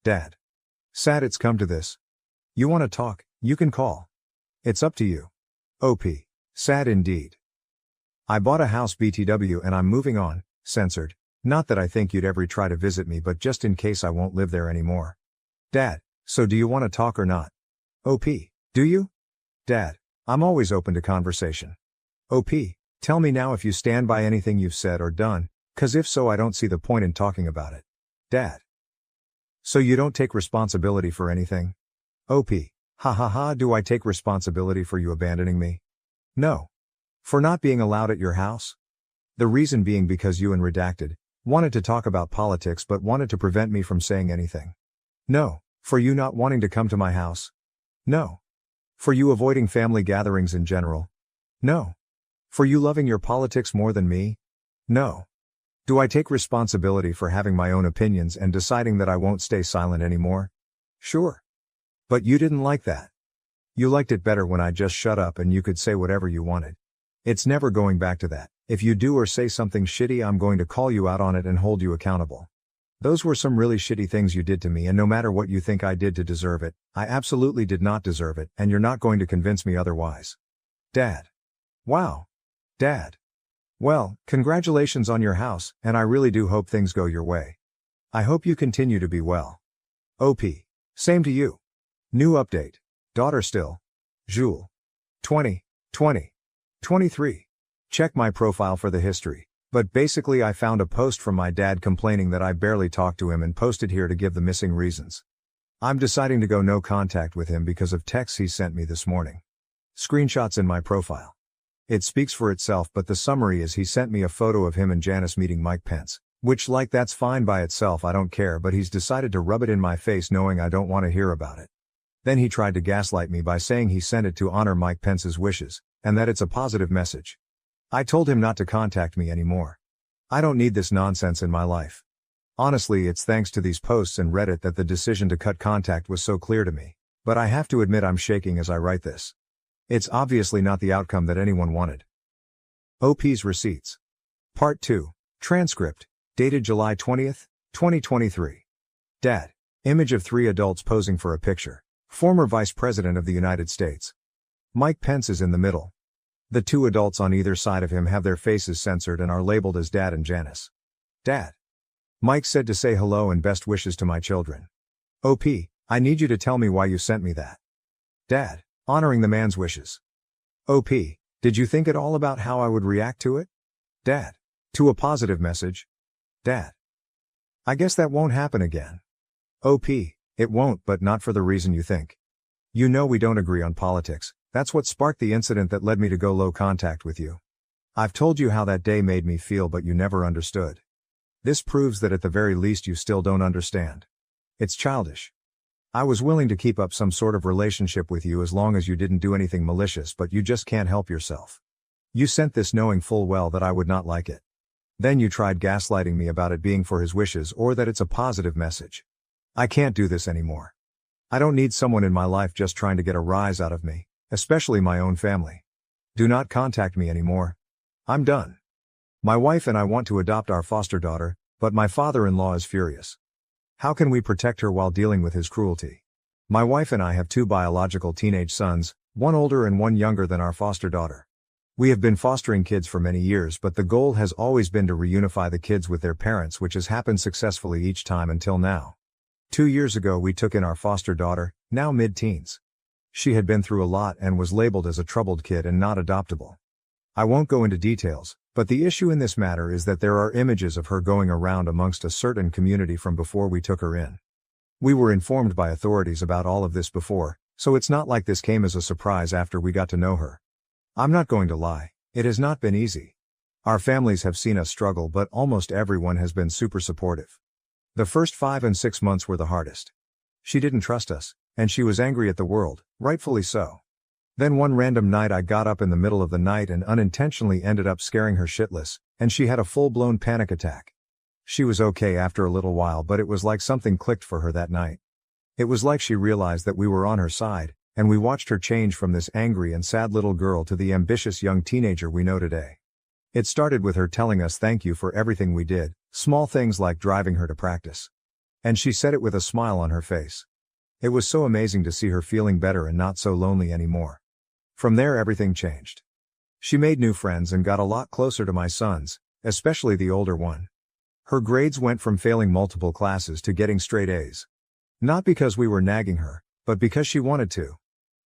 A: Dad. Sad it's come to this. You want to talk, you can call. It's up to you. OP. Sad indeed. I bought a house. BTW and I'm moving on, censored. Not that I think you'd ever try to visit me, but just in case I won't live there anymore. Dad. So do you want to talk or not? OP. Do you? Dad. I'm always open to conversation. OP. Tell me now if you stand by anything you've said or done, 'cause if so I don't see the point in talking about it. Dad. So you don't take responsibility for anything? OP. Ha ha ha, do I take responsibility for you abandoning me? No. For not being allowed at your house? The reason being because you and Redacted wanted to talk about politics but wanted to prevent me from saying anything. No. For you not wanting to come to my house? No. For you avoiding family gatherings in general? No. For you loving your politics more than me? No. Do I take responsibility for having my own opinions and deciding that I won't stay silent anymore? Sure. But you didn't like that. You liked it better when I just shut up and you could say whatever you wanted. It's never going back to that. If you do or say something shitty, I'm going to call you out on it and hold you accountable. Those were some really shitty things you did to me, and no matter what you think I did to deserve it, I absolutely did not deserve it, and you're not going to convince me otherwise. Dad. Wow. Dad. Well, congratulations on your house, and I really do hope things go your way. I hope you continue to be well. OP. Same to you. New update. Daughter still. Jules. 20, 23. Check my profile for the history. But basically I found a post from my dad complaining that I barely talked to him and posted here to give the missing reasons. I'm deciding to go no contact with him because of texts he sent me this morning. Screenshots in my profile. It speaks for itself, but the summary is he sent me a photo of him and Janice meeting Mike Pence, Which that's fine by itself, I don't care, but he's decided to rub it in my face knowing I don't want to hear about it. Then he tried to gaslight me by saying he sent it to honor Mike Pence's wishes, and that it's a positive message. I told him not to contact me anymore. I don't need this nonsense in my life. Honestly, it's thanks to these posts and Reddit that the decision to cut contact was so clear to me, but I have to admit I'm shaking as I write this. It's obviously not the outcome that anyone wanted. OP's Receipts. Part 2. Transcript. Dated July 20th, 2023. Dad. Image of 3 adults posing for a picture. Former Vice President of the United States. Mike Pence is in the middle. The 2 adults on either side of him have their faces censored and are labeled as Dad and Janice. Dad. Mike said to say hello and best wishes to my children. OP, I need you to tell me why you sent me that. Dad. Honoring the man's wishes. OP, did you think at all about how I would react to it? Dad. To a positive message. Dad. I guess that won't happen again. OP, it won't, but not for the reason you think. You know we don't agree on politics, that's what sparked the incident that led me to go low contact with you. I've told you how that day made me feel, but you never understood. This proves that at the very least you still don't understand. It's childish. I was willing to keep up some sort of relationship with you as long as you didn't do anything malicious, but you just can't help yourself. You sent this knowing full well that I would not like it. Then you tried gaslighting me about it being for his wishes or that it's a positive message. I can't do this anymore. I don't need someone in my life just trying to get a rise out of me, especially my own family. Do not contact me anymore. I'm done. My wife and I want to adopt our foster daughter, but my father-in-law is furious. How can we protect her while dealing with his cruelty? My wife and I have 2 biological teenage sons, one older and one younger than our foster daughter. We have been fostering kids for many years, but the goal has always been to reunify the kids with their parents, which has happened successfully each time until now. 2 years ago we took in our foster daughter, now mid-teens. She had been through a lot and was labeled as a troubled kid and not adoptable. I won't go into details, but the issue in this matter is that there are images of her going around amongst a certain community from before we took her in. We were informed by authorities about all of this before, so it's not like this came as a surprise after we got to know her. I'm not going to lie, it has not been easy. Our families have seen us struggle, but almost everyone has been super supportive. The first 5 and 6 months were the hardest. She didn't trust us, and she was angry at the world, rightfully so. Then one random night I got up in the middle of the night and unintentionally ended up scaring her shitless, and she had a full-blown panic attack. She was okay after a little while, but it was like something clicked for her that night. It was like she realized that we were on her side, and we watched her change from this angry and sad little girl to the ambitious young teenager we know today. It started with her telling us thank you for everything we did, small things like driving her to practice. And she said it with a smile on her face. It was so amazing to see her feeling better and not so lonely anymore. From there everything changed. She made new friends and got a lot closer to my sons, especially the older one. Her grades went from failing multiple classes to getting straight A's. Not because we were nagging her, but because she wanted to.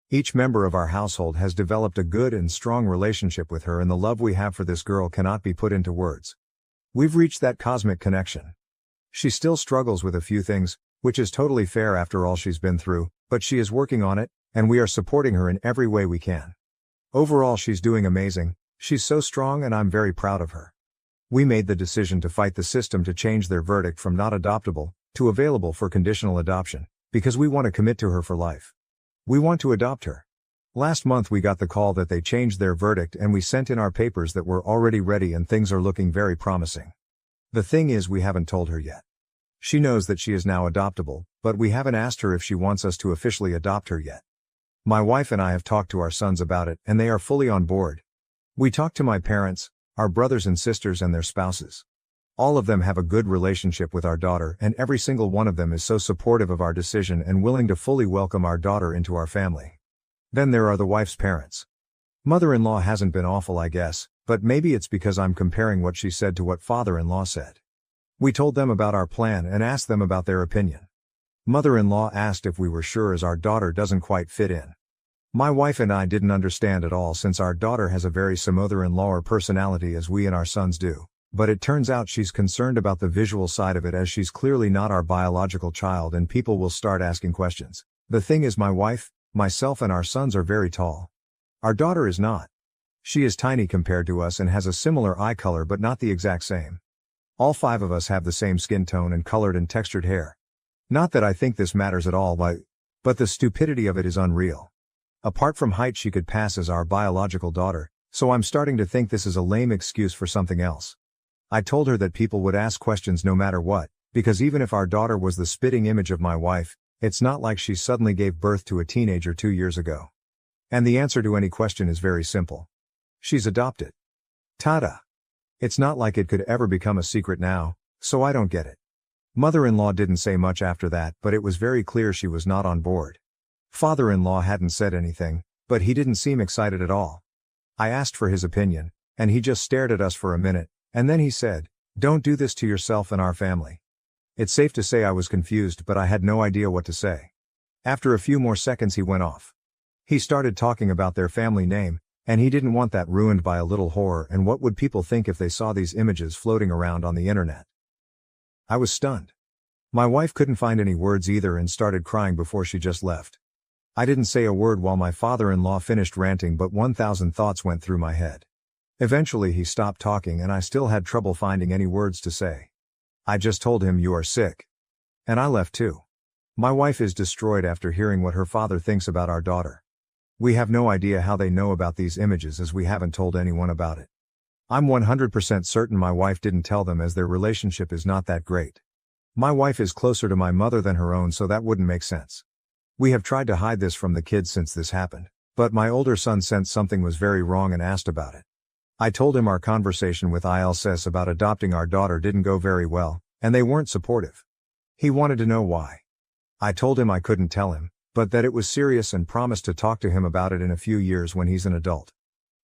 A: Each member of our household has developed a good and strong relationship with her, and the love we have for this girl cannot be put into words. We've reached that cosmic connection. She still struggles with a few things, which is totally fair after all she's been through, but she is working on it, and we are supporting her in every way we can. Overall, she's doing amazing. She's so strong and I'm very proud of her. We made the decision to fight the system to change their verdict from not adoptable to available for conditional adoption, because we want to commit to her for life. We want to adopt her. Last month we got the call that they changed their verdict and we sent in our papers that were already ready and things are looking very promising. The thing is, we haven't told her yet. She knows that she is now adoptable, but we haven't asked her if she wants us to officially adopt her yet. My wife and I have talked to our sons about it and they are fully on board. We talked to my parents, our brothers and sisters and their spouses. All of them have a good relationship with our daughter and every single one of them is so supportive of our decision and willing to fully welcome our daughter into our family. Then there are the wife's parents. Mother-in-law hasn't been awful, I guess, but maybe it's because I'm comparing what she said to what father-in-law said. We told them about our plan and asked them about their opinion. Mother-in-law asked if we were sure as our daughter doesn't quite fit in. My wife and I didn't understand at all since our daughter has a very similar mother-in-law or personality as we and our sons do, but it turns out she's concerned about the visual side of it as she's clearly not our biological child and people will start asking questions. The thing is, my wife, myself and our sons are very tall. Our daughter is not. She is tiny compared to us and has a similar eye color but not the exact same. All 5 of us have the same skin tone and colored and textured hair. Not that I think this matters at all, but the stupidity of it is unreal. Apart from height, she could pass as our biological daughter, so I'm starting to think this is a lame excuse for something else. I told her that people would ask questions no matter what, because even if our daughter was the spitting image of my wife, it's not like she suddenly gave birth to a teenager 2 years ago. And the answer to any question is very simple. She's adopted. Ta-da! It's not like it could ever become a secret now, so I don't get it. Mother-in-law didn't say much after that, but it was very clear she was not on board. Father-in-law hadn't said anything, but he didn't seem excited at all. I asked for his opinion, and he just stared at us for a minute, and then he said, "Don't do this to yourself and our family." It's safe to say I was confused, but I had no idea what to say. After a few more seconds he went off. He started talking about their family name, and he didn't want that ruined by a little horror and what would people think if they saw these images floating around on the internet. I was stunned. My wife couldn't find any words either and started crying before she just left. I didn't say a word while my father-in-law finished ranting, but 1,000 thoughts went through my head. Eventually he stopped talking and I still had trouble finding any words to say. I just told him, "You are sick." And I left too. My wife is destroyed after hearing what her father thinks about our daughter. We have no idea how they know about these images as we haven't told anyone about it. I'm 100% certain my wife didn't tell them as their relationship is not that great. My wife is closer to my mother than her own, so that wouldn't make sense. We have tried to hide this from the kids since this happened, but my older son sensed something was very wrong and asked about it. I told him our conversation with ILSS about adopting our daughter didn't go very well, and they weren't supportive. He wanted to know why. I told him I couldn't tell him, but that it was serious and promised to talk to him about it in a few years when he's an adult.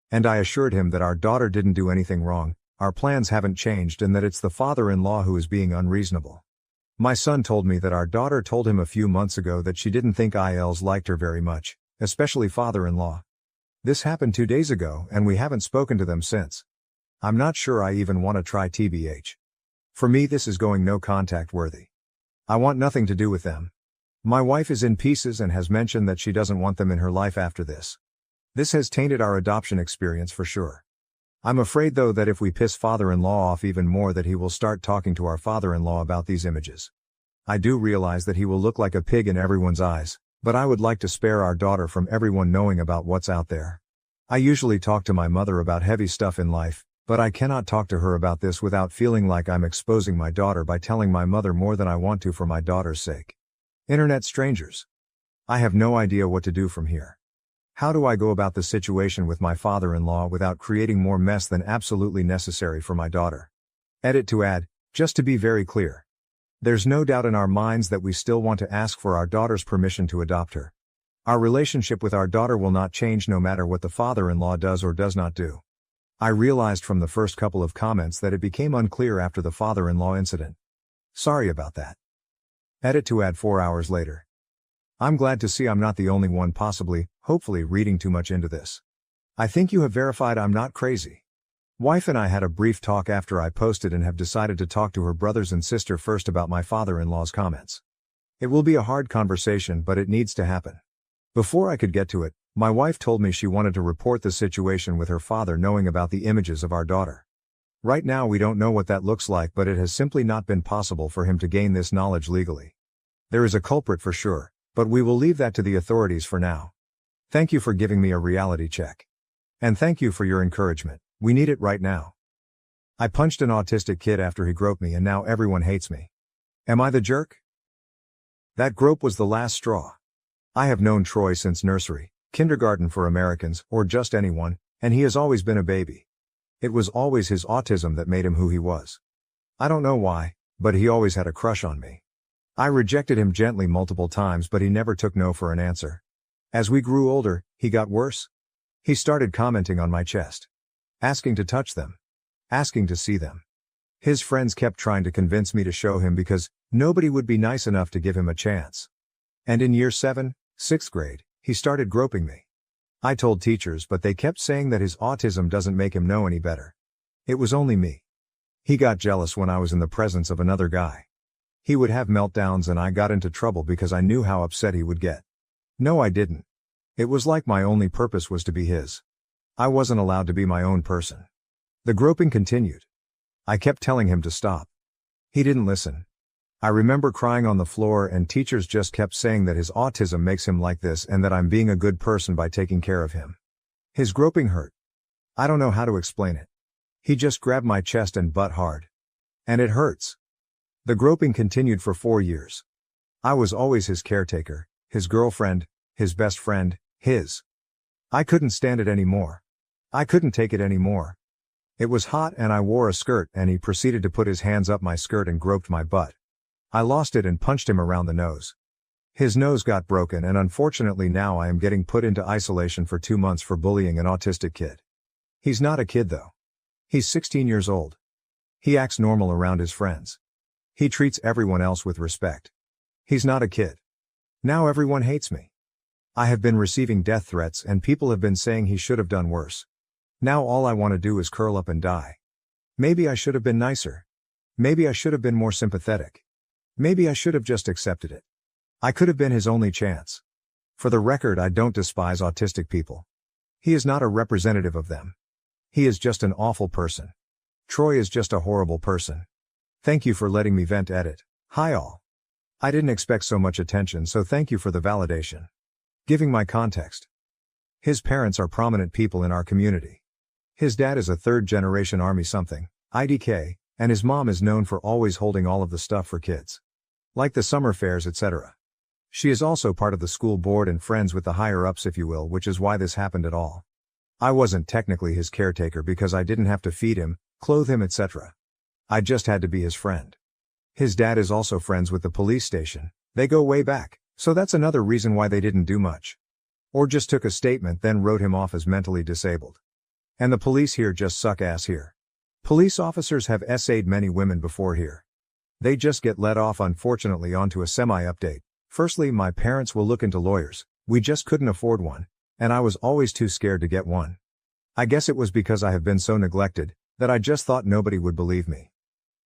A: And I assured him that our daughter didn't do anything wrong, our plans haven't changed, and that it's the father-in-law who is being unreasonable. My son told me that our daughter told him a few months ago that she didn't think ILs liked her very much, especially father-in-law. This happened 2 days ago and we haven't spoken to them since. I'm not sure I even want to try TBH. For me this is going no contact worthy. I want nothing to do with them. My wife is in pieces and has mentioned that she doesn't want them in her life after this. This has tainted our adoption experience for sure. I'm afraid though that if we piss father-in-law off even more that he will start talking to our father-in-law about these images. I do realize that he will look like a pig in everyone's eyes, but I would like to spare our daughter from everyone knowing about what's out there. I usually talk to my mother about heavy stuff in life, but I cannot talk to her about this without feeling like I'm exposing my daughter by telling my mother more than I want to for my daughter's sake. Internet strangers. I have no idea what to do from here. How do I go about the situation with my father-in-law without creating more mess than absolutely necessary for my daughter? Edit to add, just to be very clear. There's no doubt in our minds that we still want to ask for our daughter's permission to adopt her. Our relationship with our daughter will not change no matter what the father-in-law does or does not do. I realized from the first couple of comments that it became unclear after the father-in-law incident. Sorry about that. Edit to add 4 hours later. I'm glad to see I'm not the only one hopefully reading too much into this. I think you have verified I'm not crazy. Wife and I had a brief talk after I posted and have decided to talk to her brothers and sister first about my father-in-law's comments. It will be a hard conversation, but it needs to happen. Before I could get to it, my wife told me she wanted to report the situation with her father knowing about the images of our daughter. Right now we don't know what that looks like, but it has simply not been possible for him to gain this knowledge legally. There is a culprit for sure, but we will leave that to the authorities for now. Thank you for giving me a reality check. And thank you for your encouragement. We need it right now. I punched an autistic kid after he groped me and now everyone hates me. Am I the jerk? That grope was the last straw. I have known Troy since nursery, kindergarten for Americans, or just anyone, and he has always been a baby. It was always his autism that made him who he was. I don't know why, but he always had a crush on me. I rejected him gently multiple times, but he never took no for an answer. As we grew older, he got worse. He started commenting on my chest. Asking to touch them. Asking to see them. His friends kept trying to convince me to show him because nobody would be nice enough to give him a chance. And in year 7, 6th grade, he started groping me. I told teachers, but they kept saying that his autism doesn't make him know any better. It was only me. He got jealous when I was in the presence of another guy. He would have meltdowns and I got into trouble because I knew how upset he would get. No, I didn't. It was like my only purpose was to be his. I wasn't allowed to be my own person. The groping continued. I kept telling him to stop. He didn't listen. I remember crying on the floor and teachers just kept saying that his autism makes him like this and that I'm being a good person by taking care of him. His groping hurt. I don't know how to explain it. He just grabbed my chest and butt hard. And it hurts. The groping continued for 4 years. I was always his caretaker, his girlfriend, his best friend, his. I couldn't stand it anymore. I couldn't take it anymore. It was hot and I wore a skirt and he proceeded to put his hands up my skirt and groped my butt. I lost it and punched him around the nose. His nose got broken and unfortunately now I am getting put into isolation for 2 months for bullying an autistic kid. He's not a kid though. He's 16 years old. He acts normal around his friends. He treats everyone else with respect. He's not a kid. Now everyone hates me. I have been receiving death threats and people have been saying he should have done worse. Now all I want to do is curl up and die. Maybe I should have been nicer. Maybe I should have been more sympathetic. Maybe I should have just accepted it. I could have been his only chance. For the record, I don't despise autistic people. He is not a representative of them. He is just an awful person. Troy is just a horrible person. Thank you for letting me vent. Edit. Hi all. I didn't expect so much attention, so thank you for the validation. Giving my context. His parents are prominent people in our community. His dad is a third-generation Army something, IDK, and his mom is known for always holding all of the stuff for kids. Like the summer fairs, etc. She is also part of the school board and friends with the higher-ups if you will, which is why this happened at all. I wasn't technically his caretaker because I didn't have to feed him, clothe him, etc. I just had to be his friend. His dad is also friends with the police station. They go way back, so that's another reason why they didn't do much. Or just took a statement then wrote him off as mentally disabled. And the police here just suck ass here. Police officers have essayed many women before here. They just get let off unfortunately. Onto a semi-update. Firstly, my parents will look into lawyers. We just couldn't afford one, and I was always too scared to get one. I guess it was because I have been so neglected, that I just thought nobody would believe me.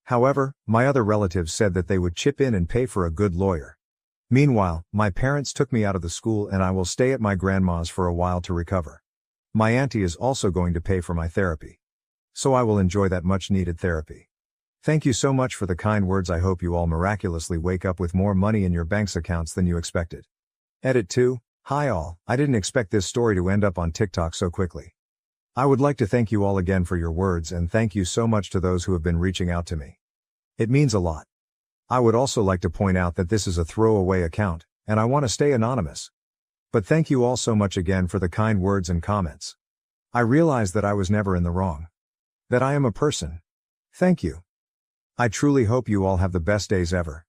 A: However, my other relatives said that they would chip in and pay for a good lawyer. Meanwhile, my parents took me out of the school and I will stay at my grandma's for a while to recover. My auntie is also going to pay for my therapy. So I will enjoy that much needed therapy. Thank you so much for the kind words. I hope you all miraculously wake up with more money in your bank's accounts than you expected. Edit 2. Hi all, I didn't expect this story to end up on TikTok so quickly. I would like to thank you all again for your words and thank you so much to those who have been reaching out to me. It means a lot. I would also like to point out that this is a throwaway account, and I want to stay anonymous. But thank you all so much again for the kind words and comments. I realize that I was never in the wrong. That I am a person. Thank you. I truly hope you all have the best days ever.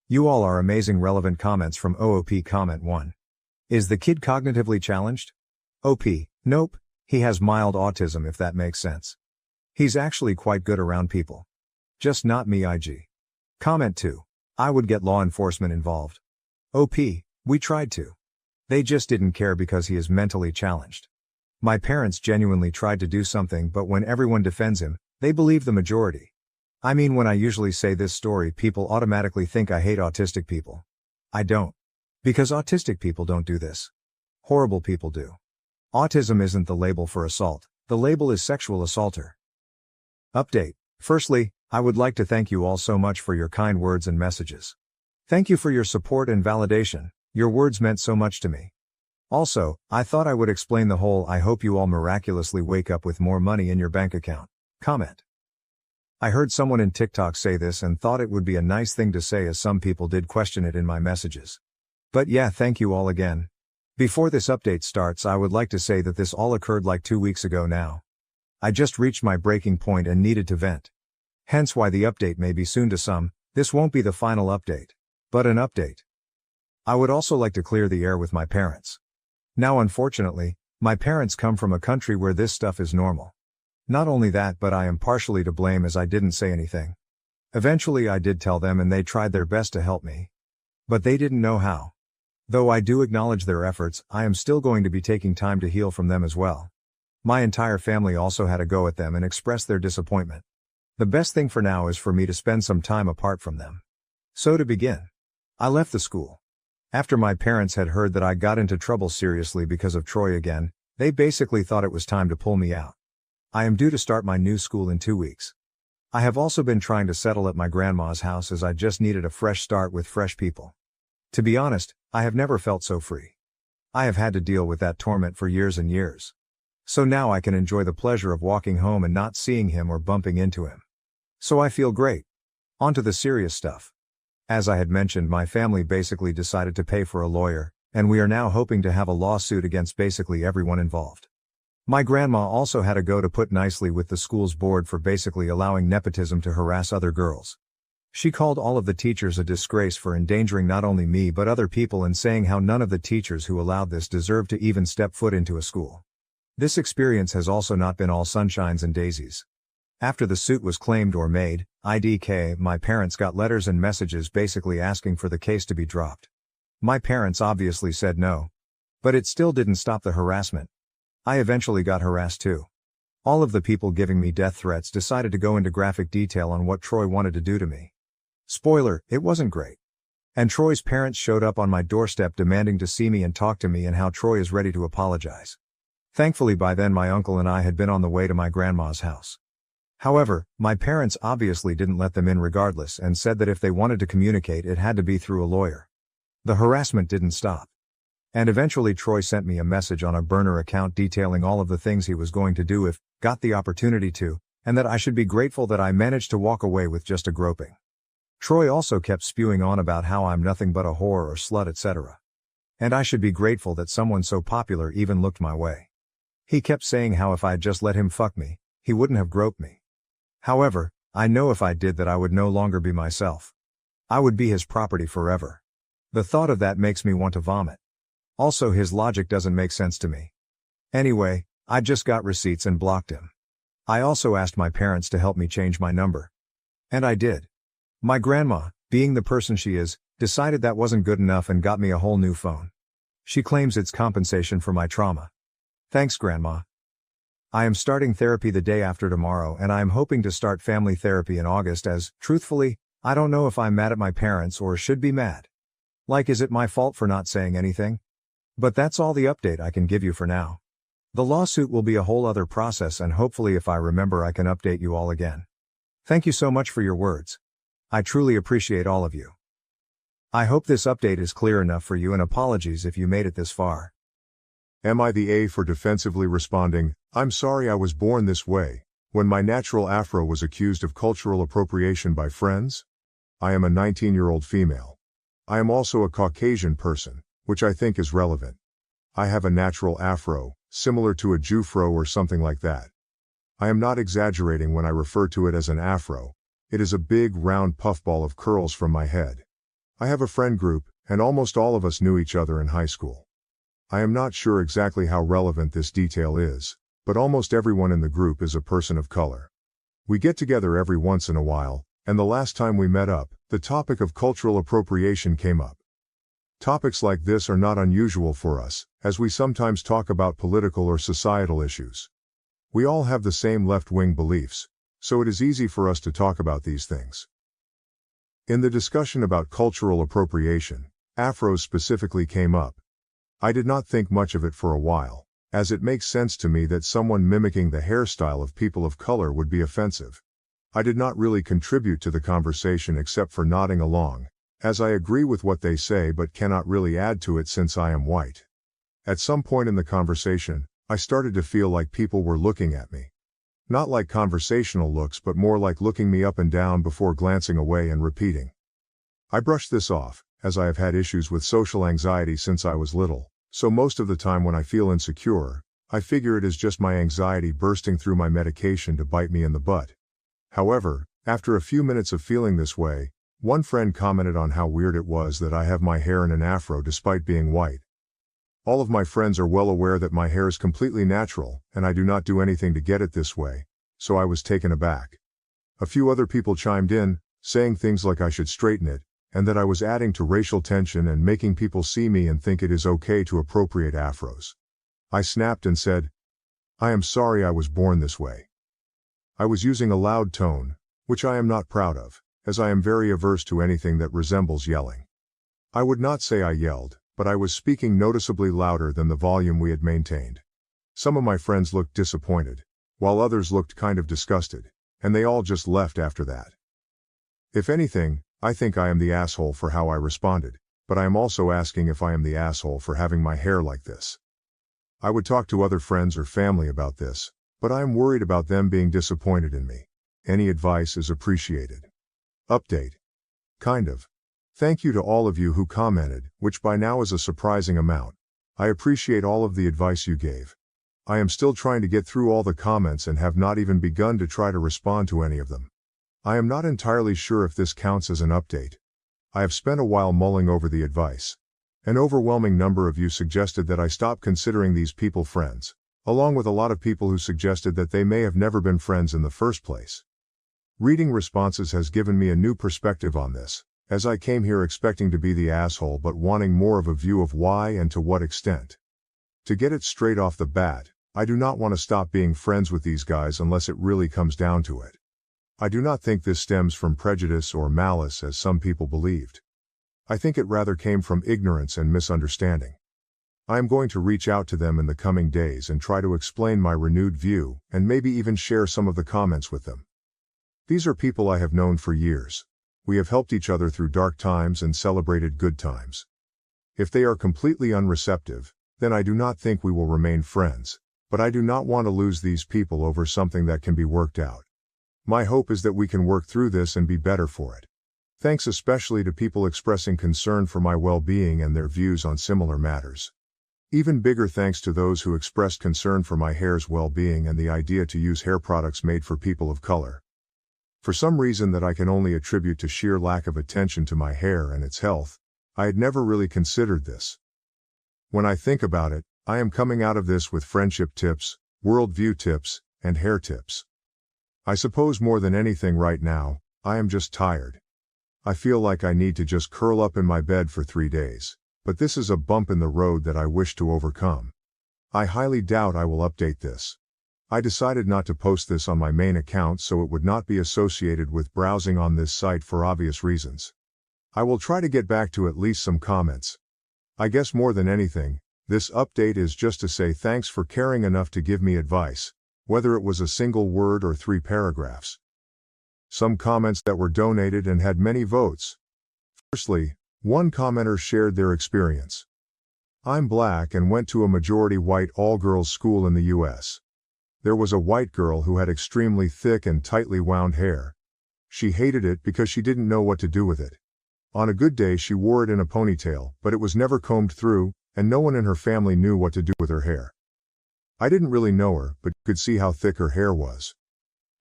A: You all are amazing. Relevant comments from OOP. Comment 1. Is the kid cognitively challenged? OP, nope, he has mild autism if that makes sense. He's actually quite good around people. Just not me. IG. Comment 2. I would get law enforcement involved. OP, we tried to. They just didn't care because he is mentally challenged. My parents genuinely tried to do something, but when everyone defends him, they believe the majority. I mean, when I usually say this story, people automatically think I hate autistic people. I don't. Because autistic people don't do this. Horrible people do. Autism isn't the label for assault, the label is sexual assaulter. Update. Firstly, I would like to thank you all so much for your kind words and messages. Thank you for your support and validation, your words meant so much to me. Also, I thought I would explain the whole I hope you all miraculously wake up with more money in your bank account comment. I heard someone in TikTok say this and thought it would be a nice thing to say, as some people did question it in my messages. But yeah, thank you all again. Before this update starts, I would like to say that this all occurred like 2 weeks ago now. I just reached my breaking point and needed to vent. Hence why the update may be soon to some. This won't be the final update, but an update. I would also like to clear the air with my parents. Now unfortunately, my parents come from a country where this stuff is normal. Not only that, but I am partially to blame as I didn't say anything. Eventually I did tell them and they tried their best to help me. But they didn't know how. Though I do acknowledge their efforts, I am still going to be taking time to heal from them as well. My entire family also had a go at them and expressed their disappointment. The best thing for now is for me to spend some time apart from them. So to begin, I left the school. After my parents had heard that I got into trouble seriously because of Troy again, they basically thought it was time to pull me out. I am due to start my new school in 2 weeks. I have also been trying to settle at my grandma's house as I just needed a fresh start with fresh people. To be honest, I have never felt so free. I have had to deal with that torment for years and years. So now I can enjoy the pleasure of walking home and not seeing him or bumping into him. So I feel great. On to the serious stuff. As I had mentioned, my family basically decided to pay for a lawyer, and we are now hoping to have a lawsuit against basically everyone involved. My grandma also had a go to put nicely with the school's board for basically allowing nepotism to harass other girls. She called all of the teachers a disgrace for endangering not only me but other people and saying how none of the teachers who allowed this deserved to even step foot into a school. This experience has also not been all sunshines and daisies. After the suit was claimed or made, IDK, my parents got letters and messages basically asking for the case to be dropped. My parents obviously said no. But it still didn't stop the harassment. I eventually got harassed too. All of the people giving me death threats decided to go into graphic detail on what Troy wanted to do to me. Spoiler, it wasn't great. And Troy's parents showed up on my doorstep demanding to see me and talk to me and how Troy is ready to apologize. Thankfully by then my uncle and I had been on the way to my grandma's house. However, my parents obviously didn't let them in regardless and said that if they wanted to communicate it had to be through a lawyer. The harassment didn't stop. And eventually Troy sent me a message on a burner account detailing all of the things he was going to do if got the opportunity to, and that I should be grateful that I managed to walk away with just a groping. Troy also kept spewing on about how I'm nothing but a whore or slut, etc. And I should be grateful that someone so popular even looked my way. He kept saying how if I'd just let him fuck me, he wouldn't have groped me. However, I know if I did that I would no longer be myself. I would be his property forever. The thought of that makes me want to vomit. Also, his logic doesn't make sense to me. Anyway, I just got receipts and blocked him. I also asked my parents to help me change my number. And I did. My grandma, being the person she is, decided that wasn't good enough and got me a whole new phone. She claims it's compensation for my trauma. Thanks, Grandma. I am starting therapy the day after tomorrow and I am hoping to start family therapy in August as, truthfully, I don't know if I'm mad at my parents or should be mad. Like, is it my fault for not saying anything? But that's all the update I can give you for now. The lawsuit will be a whole other process and hopefully if I remember I can update you all again. Thank you so much for your words. I truly appreciate all of you. I hope this update is clear enough for you and apologies if you made it this far.
B: Am I the A for defensively responding, I'm sorry I was born this way, when my natural afro was accused of cultural appropriation by friends? I am a 19-year-old female. I am also a Caucasian person, which I think is relevant. I have a natural afro, similar to a Jufro or something like that. I am not exaggerating when I refer to it as an afro. It is a big round puffball of curls from my head. I have a friend group, and almost all of us knew each other in high school. I am not sure exactly how relevant this detail is, but almost everyone in the group is a person of color. We get together every once in a while, and the last time we met up, the topic of cultural appropriation came up. Topics like this are not unusual for us, as we sometimes talk about political or societal issues. We all have the same left-wing beliefs, so it is easy for us to talk about these things. In the discussion about cultural appropriation, afros specifically came up. I did not think much of it for a while, as it makes sense to me that someone mimicking the hairstyle of people of color would be offensive. I did not really contribute to the conversation except for nodding along, as I agree with what they say but cannot really add to it since I am white. At some point in the conversation, I started to feel like people were looking at me. Not like conversational looks but more like looking me up and down before glancing away and repeating. I brushed this off, as I have had issues with social anxiety since I was little, so most of the time when I feel insecure, I figure it is just my anxiety bursting through my medication to bite me in the butt. However, after a few minutes of feeling this way, one friend commented on how weird it was that I have my hair in an afro despite being white. All of my friends are well aware that my hair is completely natural, and I do not do anything to get it this way, so I was taken aback. A few other people chimed in, saying things like I should straighten it, and that I was adding to racial tension and making people see me and think it is okay to appropriate afros. I snapped and said, I am sorry I was born this way. I was using a loud tone, which I am not proud of, as I am very averse to anything that resembles yelling. I would not say I yelled, but I was speaking noticeably louder than the volume we had maintained. Some of my friends looked disappointed, while others looked kind of disgusted, and they all just left after that. If anything, I think I am the asshole for how I responded, but I am also asking if I am the asshole for having my hair like this. I would talk to other friends or family about this, but I am worried about them being disappointed in me. Any advice is appreciated. Update. Kind of. Thank you to all of you who commented, which by now is a surprising amount. I appreciate all of the advice you gave. I am still trying to get through all the comments and have not even begun to try to respond to any of them. I am not entirely sure if this counts as an update. I have spent a while mulling over the advice. An overwhelming number of you suggested that I stop considering these people friends, along with a lot of people who suggested that they may have never been friends in the first place. Reading responses has given me a new perspective on this, as I came here expecting to be the asshole but wanting more of a view of why and to what extent. To get it straight off the bat, I do not want to stop being friends with these guys unless it really comes down to it. I do not think this stems from prejudice or malice as some people believed. I think it rather came from ignorance and misunderstanding. I am going to reach out to them in the coming days and try to explain my renewed view and maybe even share some of the comments with them. These are people I have known for years. We have helped each other through dark times and celebrated good times. If they are completely unreceptive, then I do not think we will remain friends, but I do not want to lose these people over something that can be worked out. My hope is that we can work through this and be better for it. Thanks especially to people expressing concern for my well-being and their views on similar matters. Even bigger thanks to those who expressed concern for my hair's well-being and the idea to use hair products made for people of color. For some reason that I can only attribute to sheer lack of attention to my hair and its health, I had never really considered this. When I think about it, I am coming out of this with friendship tips, worldview tips, and hair tips. I suppose more than anything right now, I am just tired. I feel like I need to just curl up in my bed for 3 days, but this is a bump in the road that I wish to overcome. I highly doubt I will update this. I decided not to post this on my main account so it would not be associated with browsing on this site for obvious reasons. I will try to get back to at least some comments. I guess more than anything, this update is just to say thanks for caring enough to give me advice, whether it was a single word or 3 paragraphs. Some comments that were donated and had many votes. Firstly, one commenter shared their experience. I'm black and went to a majority white all-girls school in the US. There was a white girl who had extremely thick and tightly wound hair. She hated it because she didn't know what to do with it. On a good day she wore it in a ponytail, but it was never combed through, and no one in her family knew what to do with her hair. I didn't really know her, but could see how thick her hair was.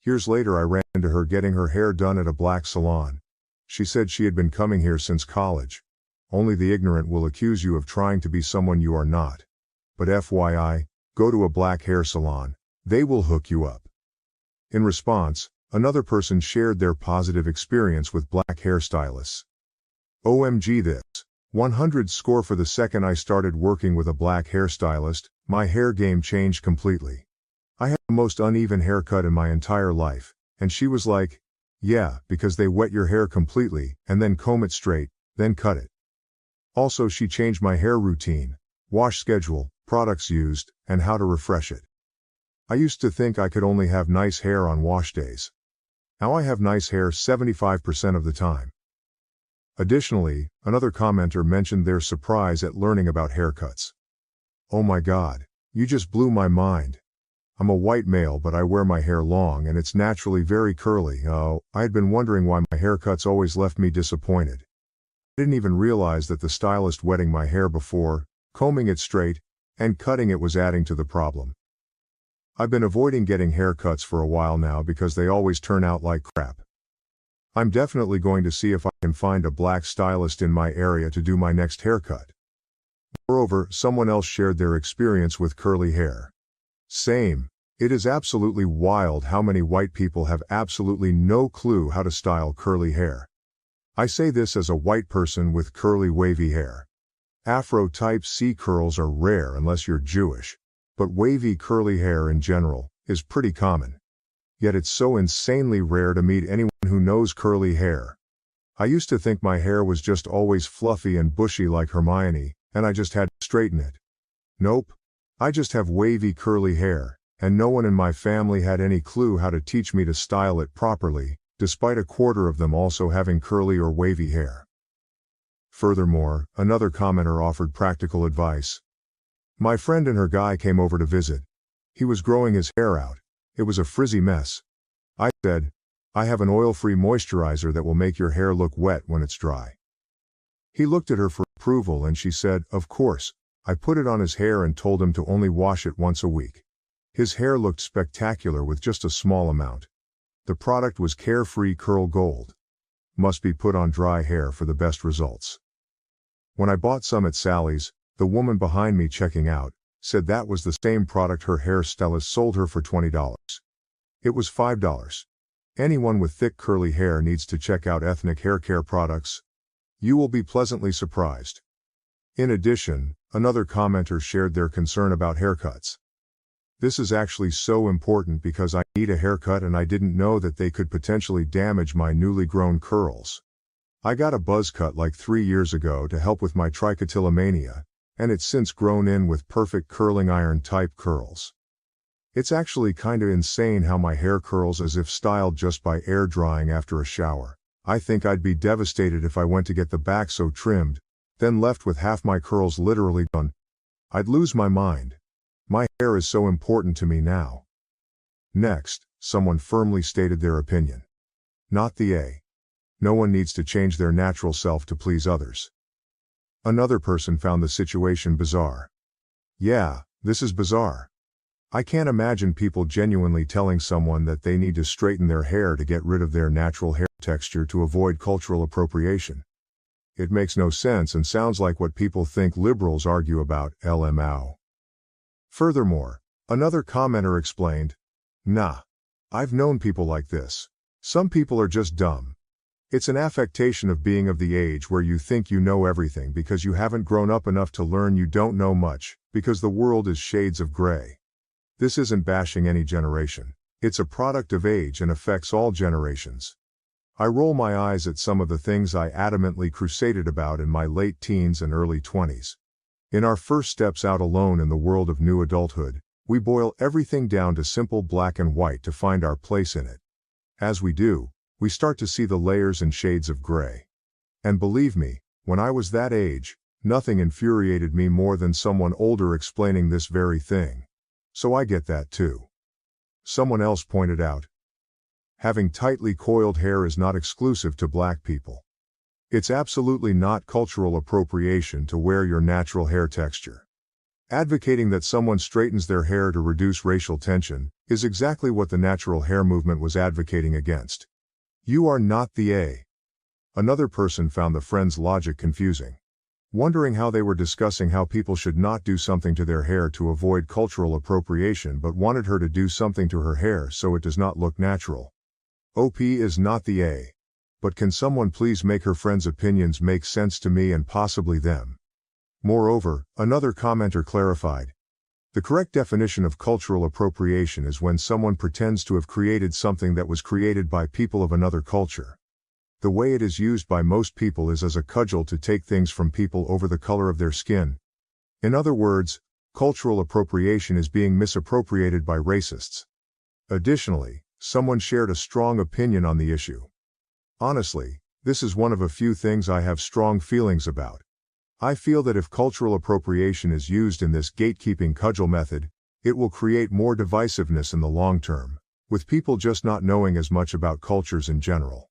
B: Years later I ran into her getting her hair done at a black salon. She said she had been coming here since college. Only the ignorant will accuse you of trying to be someone you are not. But FYI, go to a black hair salon, they will hook you up. In response, another person shared their positive experience with black hairstylists. OMG this. 100 score for the second I started working with a black hairstylist, my hair game changed completely. I had the most uneven haircut in my entire life, and she was like, yeah, because they wet your hair completely, and then comb it straight, then cut it. Also she changed my hair routine, wash schedule, products used, and how to refresh it. I used to think I could only have nice hair on wash days. Now I have nice hair 75% of the time. Additionally, another commenter mentioned their surprise at learning about haircuts. Oh my god, you just blew my mind. I'm a white male but I wear my hair long and it's naturally very curly. Oh, I had been wondering why my haircuts always left me disappointed. I didn't even realize that the stylist wetting my hair before, combing it straight, and cutting it was adding to the problem. I've been avoiding getting haircuts for a while now because they always turn out like crap. I'm definitely going to see if I can find a black stylist in my area to do my next haircut. Moreover, someone else shared their experience with curly hair. Same. It is absolutely wild how many white people have absolutely no clue how to style curly hair. I say this as a white person with curly wavy hair. Afro-type C curls are rare unless you're Jewish, but wavy curly hair in general is pretty common. Yet it's so insanely rare to meet anyone who knows curly hair. I used to think my hair was just always fluffy and bushy like Hermione, and I just had to straighten it. Nope. I just have wavy curly hair, and no one in my family had any clue how to teach me to style it properly, despite a quarter of them also having curly or wavy hair. Furthermore, another commenter offered practical advice. My friend and her guy came over to visit. He was growing his hair out. It was a frizzy mess. I said, I have an oil-free moisturizer that will make your hair look wet when it's dry. He looked at her for approval and she said, of course. I put it on his hair and told him to only wash it once a week. His hair looked spectacular with just a small amount. The product was Carefree Curl Gold. Must be put on dry hair for the best results. When I bought some at Sally's, the woman behind me checking out said that was the same product her hairstylist sold her for $20. It was $5. Anyone with thick curly hair needs to check out Ethnic Hair Care products. You will be pleasantly surprised. In addition, another commenter shared their concern about haircuts. This is actually so important because I need a haircut and I didn't know that they could potentially damage my newly grown curls. I got a buzz cut like 3 years ago to help with my trichotillomania, and it's since grown in with perfect curling iron type curls. It's actually kinda insane how my hair curls as if styled just by air drying after a shower. I think I'd be devastated if I went to get the back so trimmed, then left with half my curls literally gone. I'd lose my mind. My hair is so important to me now. Next, someone firmly stated their opinion. Not the A. No one needs to change their natural self to please others. Another person found the situation bizarre. Yeah, this is bizarre. I can't imagine people genuinely telling someone that they need to straighten their hair to get rid of their natural hair texture to avoid cultural appropriation. It makes no sense and sounds like what people think liberals argue about, LMAO. Furthermore, another commenter explained, nah. I've known people like this. Some people are just dumb. It's an affectation of being of the age where you think you know everything because you haven't grown up enough to learn you don't know much, because the world is shades of gray. This isn't bashing any generation. It's a product of age and affects all generations. I roll my eyes at some of the things I adamantly crusaded about in my late teens and early 20s. In our first steps out alone in the world of new adulthood, we boil everything down to simple black and white to find our place in it. As we do, we start to see the layers and shades of gray. And believe me, when I was that age, nothing infuriated me more than someone older explaining this very thing. So I get that too. Someone else pointed out, having tightly coiled hair is not exclusive to black people. It's absolutely not cultural appropriation to wear your natural hair texture. Advocating that someone straightens their hair to reduce racial tension is exactly what the natural hair movement was advocating against. You are not the A. Another person found the friend's logic confusing. Wondering how they were discussing how people should not do something to their hair to avoid cultural appropriation but wanted her to do something to her hair so it does not look natural. OP is not the A. But can someone please make her friend's opinions make sense to me and possibly them? Moreover, another commenter clarified. The correct definition of cultural appropriation is when someone pretends to have created something that was created by people of another culture. The way it is used by most people is as a cudgel to take things from people over the color of their skin. In other words, cultural appropriation is being misappropriated by racists. Additionally, someone shared a strong opinion on the issue. Honestly, this is one of a few things I have strong feelings about. I feel that if cultural appropriation is used in this gatekeeping cudgel method, it will create more divisiveness in the long term, with people just not knowing as much about cultures in general.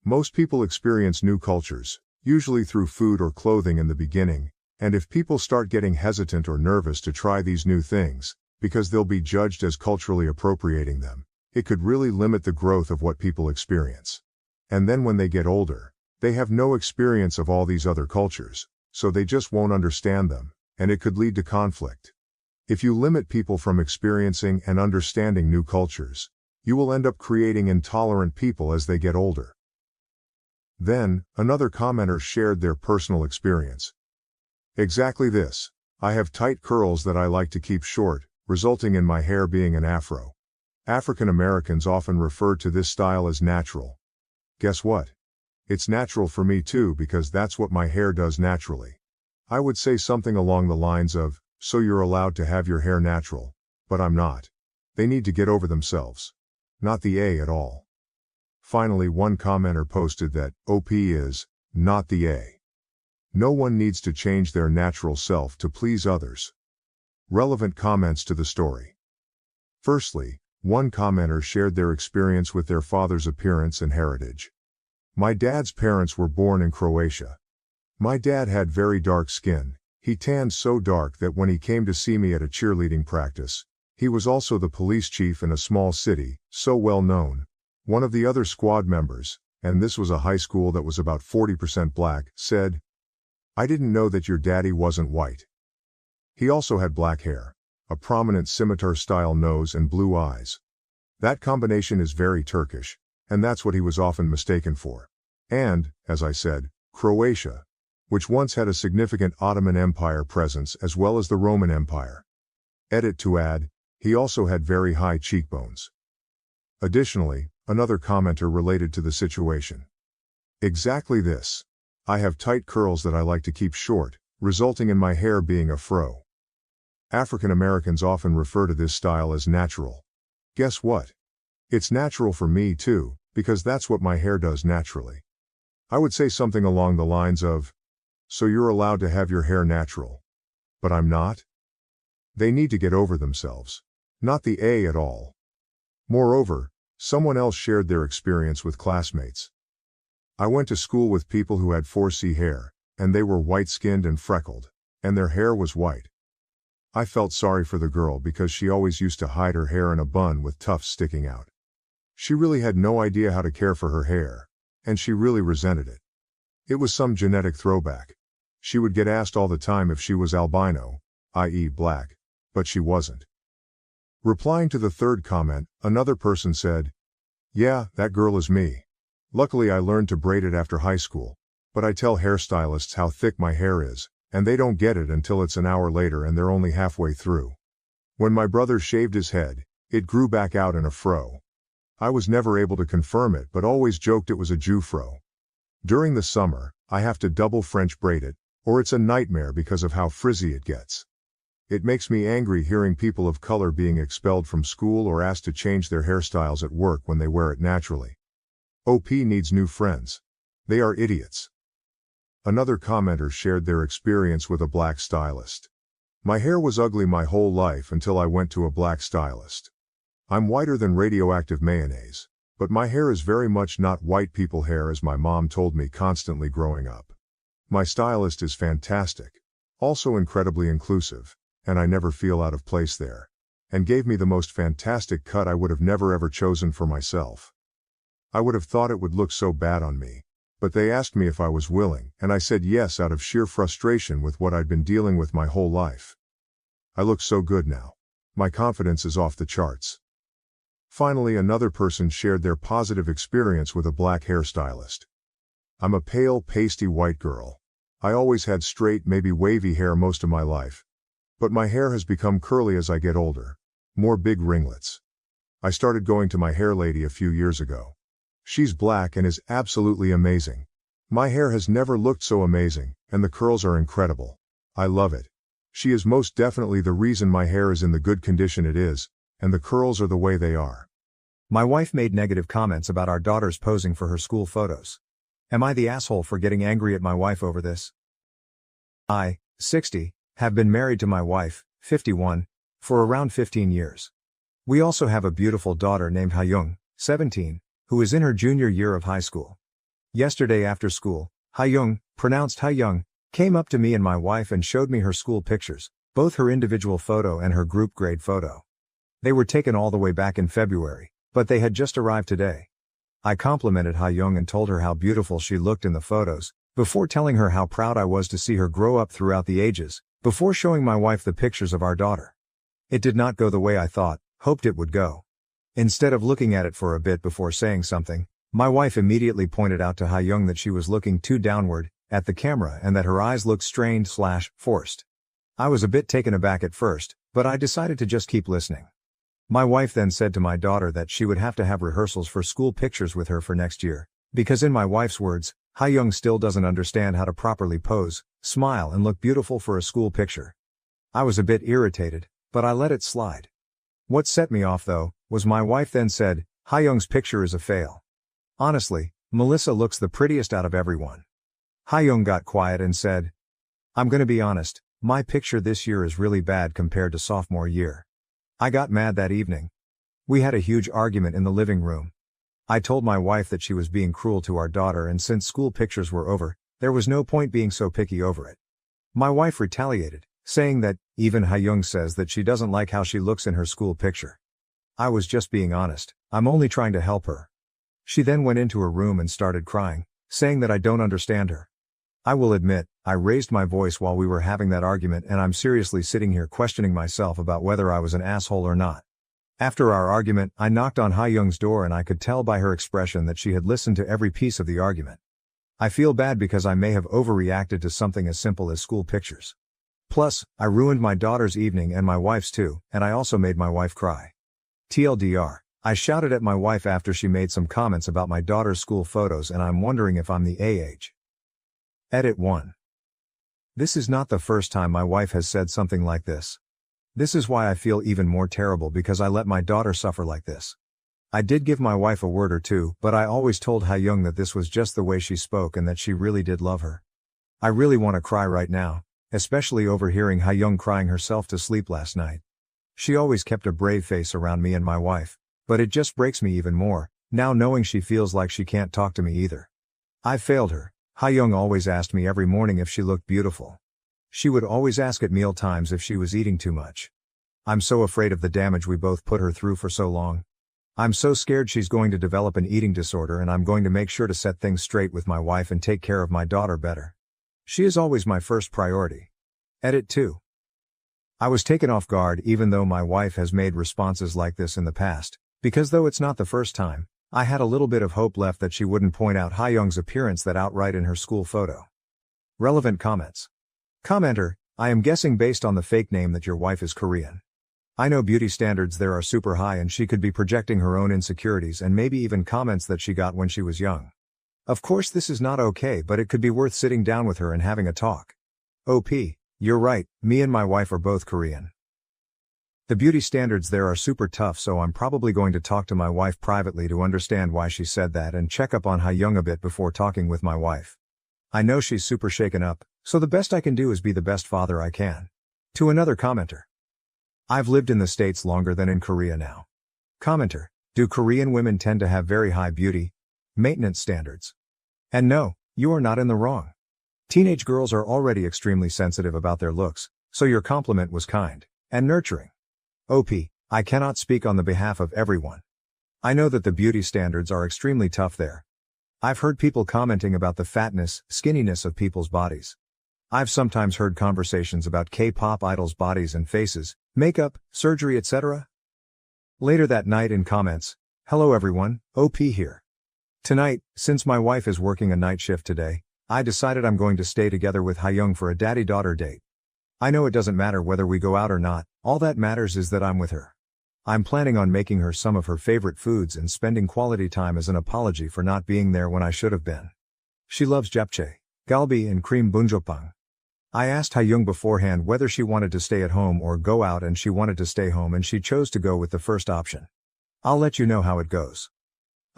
B: Most people experience new cultures, usually through food or clothing in the beginning, and if people start getting hesitant or nervous to try these new things, because they'll be judged as culturally appropriating them, it could really limit the growth of what people experience. And then when they get older, they have no experience of all these other cultures, so they just won't understand them, and it could lead to conflict. If you limit people from experiencing and understanding new cultures, you will end up creating intolerant people as they get older. Then, another commenter shared their personal experience. Exactly this. I have tight curls that I like to keep short, resulting in my hair being an afro. African Americans often refer to this style as natural. Guess what? It's natural for me too because that's what my hair does naturally. I would say something along the lines of, so you're allowed to have your hair natural, but I'm not. They need to get over themselves. Not the A at all. Finally, one commenter posted that OP is not the A. No one needs to change their natural self to please others. Relevant comments to the story. Firstly, one commenter shared their experience with their father's appearance and heritage. My dad's parents were born in Croatia. My dad had very dark skin. He tanned so dark that when he came to see me at a cheerleading practice, he was also the police chief in a small city, so well known. One of the other squad members, and this was a high school that was about 40% black, said, "I didn't know that your daddy wasn't white." He also had black hair, a prominent scimitar-style nose and blue eyes. That combination is very Turkish, and that's what he was often mistaken for. And, as I said, Croatia, which once had a significant Ottoman Empire presence as well as the Roman Empire. Edit to add, he also had very high cheekbones. Additionally, another commenter related to the situation. Exactly this. I have tight curls that I like to keep short, resulting in my hair being a fro. African Americans often refer to this style as natural. Guess what? It's natural for me too, because that's what my hair does naturally. I would say something along the lines of, "So you're allowed to have your hair natural. But I'm not?" They need to get over themselves. Not the A at all. Moreover, someone else shared their experience with classmates. I went to school with people who had 4C hair, and they were white-skinned and freckled, and their hair was white. I felt sorry for the girl because she always used to hide her hair in a bun with tufts sticking out. She really had no idea how to care for her hair, and she really resented it. It was some genetic throwback. She would get asked all the time if she was albino, i.e. black, but she wasn't. Replying to the third comment, another person said, "Yeah, that girl is me. Luckily I learned to braid it after high school, but I tell hairstylists how thick my hair is, and they don't get it until it's an hour later and they're only halfway through. When my brother shaved his head, it grew back out in a fro. I was never able to confirm it but always joked it was a Jew fro. During the summer, I have to double French braid it, or it's a nightmare because of how frizzy it gets. It makes me angry hearing people of color being expelled from school or asked to change their hairstyles at work when they wear it naturally. OP needs new friends. They are idiots." Another commenter shared their experience with a black stylist. "My hair was ugly my whole life until I went to a black stylist. I'm whiter than radioactive mayonnaise, but my hair is very much not white people hair as my mom told me constantly growing up. My stylist is fantastic, also incredibly inclusive, and I never feel out of place there, and gave me the most fantastic cut I would have never ever chosen for myself. I would have thought it would look so bad on me, but they asked me if I was willing, and I said yes out of sheer frustration with what I'd been dealing with my whole life. I look so good now. My confidence is off the charts." Finally, another person shared their positive experience with a black hairstylist. "I'm a pale, pasty white girl. I always had straight, maybe wavy hair most of my life. But my hair has become curly as I get older. More big ringlets. I started going to my hair lady a few years ago. She's black and is absolutely amazing. My hair has never looked so amazing, and the curls are incredible. I love it. She is most definitely the reason my hair is in the good condition it is, and the curls are the way they are."
A: My wife made negative comments about our daughters posing for her school photos. Am I the asshole for getting angry at my wife over this? I, 60, have been married to my wife, 51, for around 15 years. We also have a beautiful daughter named Hyung, 17, who is in her junior year of high school. Yesterday after school, Hyung, pronounced Hyung, came up to me and my wife and showed me her school pictures, both her individual photo and her group grade photo. They were taken all the way back in February, but they had just arrived today. I complimented Hyung and told her how beautiful she looked in the photos, before telling her how proud I was to see her grow up throughout the ages, before showing my wife the pictures of our daughter. It did not go the way I hoped it would go. Instead of looking at it for a bit before saying something, my wife immediately pointed out to Hyung that she was looking too downward at the camera and that her eyes looked strained/forced. I was a bit taken aback at first, but I decided to just keep listening. My wife then said to my daughter that she would have to have rehearsals for school pictures with her for next year, because in my wife's words, Hyung still doesn't understand how to properly pose, smile and look beautiful for a school picture. I was a bit irritated, but I let it slide. What set me off though, was my wife then said, "Hayoung's picture is a fail. Honestly, Melissa looks the prettiest out of everyone." Hayoung got quiet and said, "I'm gonna be honest, my picture this year is really bad compared to sophomore year." I got mad that evening. We had a huge argument in the living room. I told my wife that she was being cruel to our daughter, and since school pictures were over, there was no point being so picky over it. My wife retaliated, saying that, even Hayoung says that she doesn't like how she looks in her school picture. I was just being honest, I'm only trying to help her. She then went into her room and started crying, saying that I don't understand her. I will admit, I raised my voice while we were having that argument, and I'm seriously sitting here questioning myself about whether I was an asshole or not. After our argument, I knocked on Hayoung's door and I could tell by her expression that she had listened to every piece of the argument. I feel bad because I may have overreacted to something as simple as school pictures. Plus, I ruined my daughter's evening and my wife's too, and I also made my wife cry. TLDR, I shouted at my wife after she made some comments about my daughter's school photos, and I'm wondering if I'm the age. Edit 1. This is not the first time my wife has said something like this. This is why I feel even more terrible, because I let my daughter suffer like this. I did give my wife a word or two, but I always told Hayoung that this was just the way she spoke and that she really did love her. I really want to cry right now, especially overhearing Hayoung crying herself to sleep last night. She always kept a brave face around me and my wife, but it just breaks me even more, now knowing she feels like she can't talk to me either. I failed her. Hayoung always asked me every morning if she looked beautiful. She would always ask at meal times if she was eating too much. I'm so afraid of the damage we both put her through for so long. I'm so scared she's going to develop an eating disorder, and I'm going to make sure to set things straight with my wife and take care of my daughter better. She is always my first priority. Edit 2. I was taken off guard even though my wife has made responses like this in the past, because though it's not the first time, I had a little bit of hope left that she wouldn't point out Hayoung's appearance that outright in her school photo. Relevant comments. Commenter, I am guessing based on the fake name that your wife is Korean. I know beauty standards there are super high, and she could be projecting her own insecurities and maybe even comments that she got when she was young. Of course this is not okay, but it could be worth sitting down with her and having a talk. OP, you're right, me and my wife are both Korean. The beauty standards there are super tough, so I'm probably going to talk to my wife privately to understand why she said that and check up on Hayoung a bit before talking with my wife. I know she's super shaken up, so the best I can do is be the best father I can. To another commenter. I've lived in the States longer than in Korea now. Commenter, do Korean women tend to have very high beauty maintenance standards? And no, you are not in the wrong. Teenage girls are already extremely sensitive about their looks, so your compliment was kind and nurturing. OP, I cannot speak on the behalf of everyone. I know that the beauty standards are extremely tough there. I've heard people commenting about the fatness, skinniness of people's bodies. I've sometimes heard conversations about K-pop idols' bodies and faces, makeup, surgery, etc. Later that night in comments, hello everyone, OP here. Tonight, since my wife is working a night shift today, I decided I'm going to stay together with Hayoung for a daddy-daughter date. I know it doesn't matter whether we go out or not, all that matters is that I'm with her. I'm planning on making her some of her favorite foods and spending quality time as an apology for not being there when I should have been. She loves japchae, galbi and cream bunjopang. I asked Hayoung beforehand whether she wanted to stay at home or go out, and she wanted to stay home, and she chose to go with the first option. I'll let you know how it goes.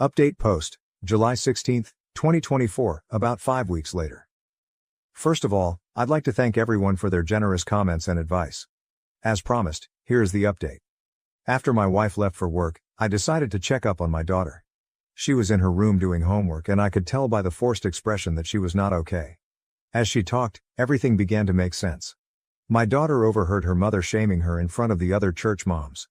A: Update post, July 16, 2024, about 5 weeks later. First of all, I'd like to thank everyone for their generous comments and advice. As promised, here is the update. After my wife left for work, I decided to check up on my daughter. She was in her room doing homework, and I could tell by the forced expression that she was not okay. As she talked, everything began to make sense. My daughter overheard her mother shaming her in front of the other church moms.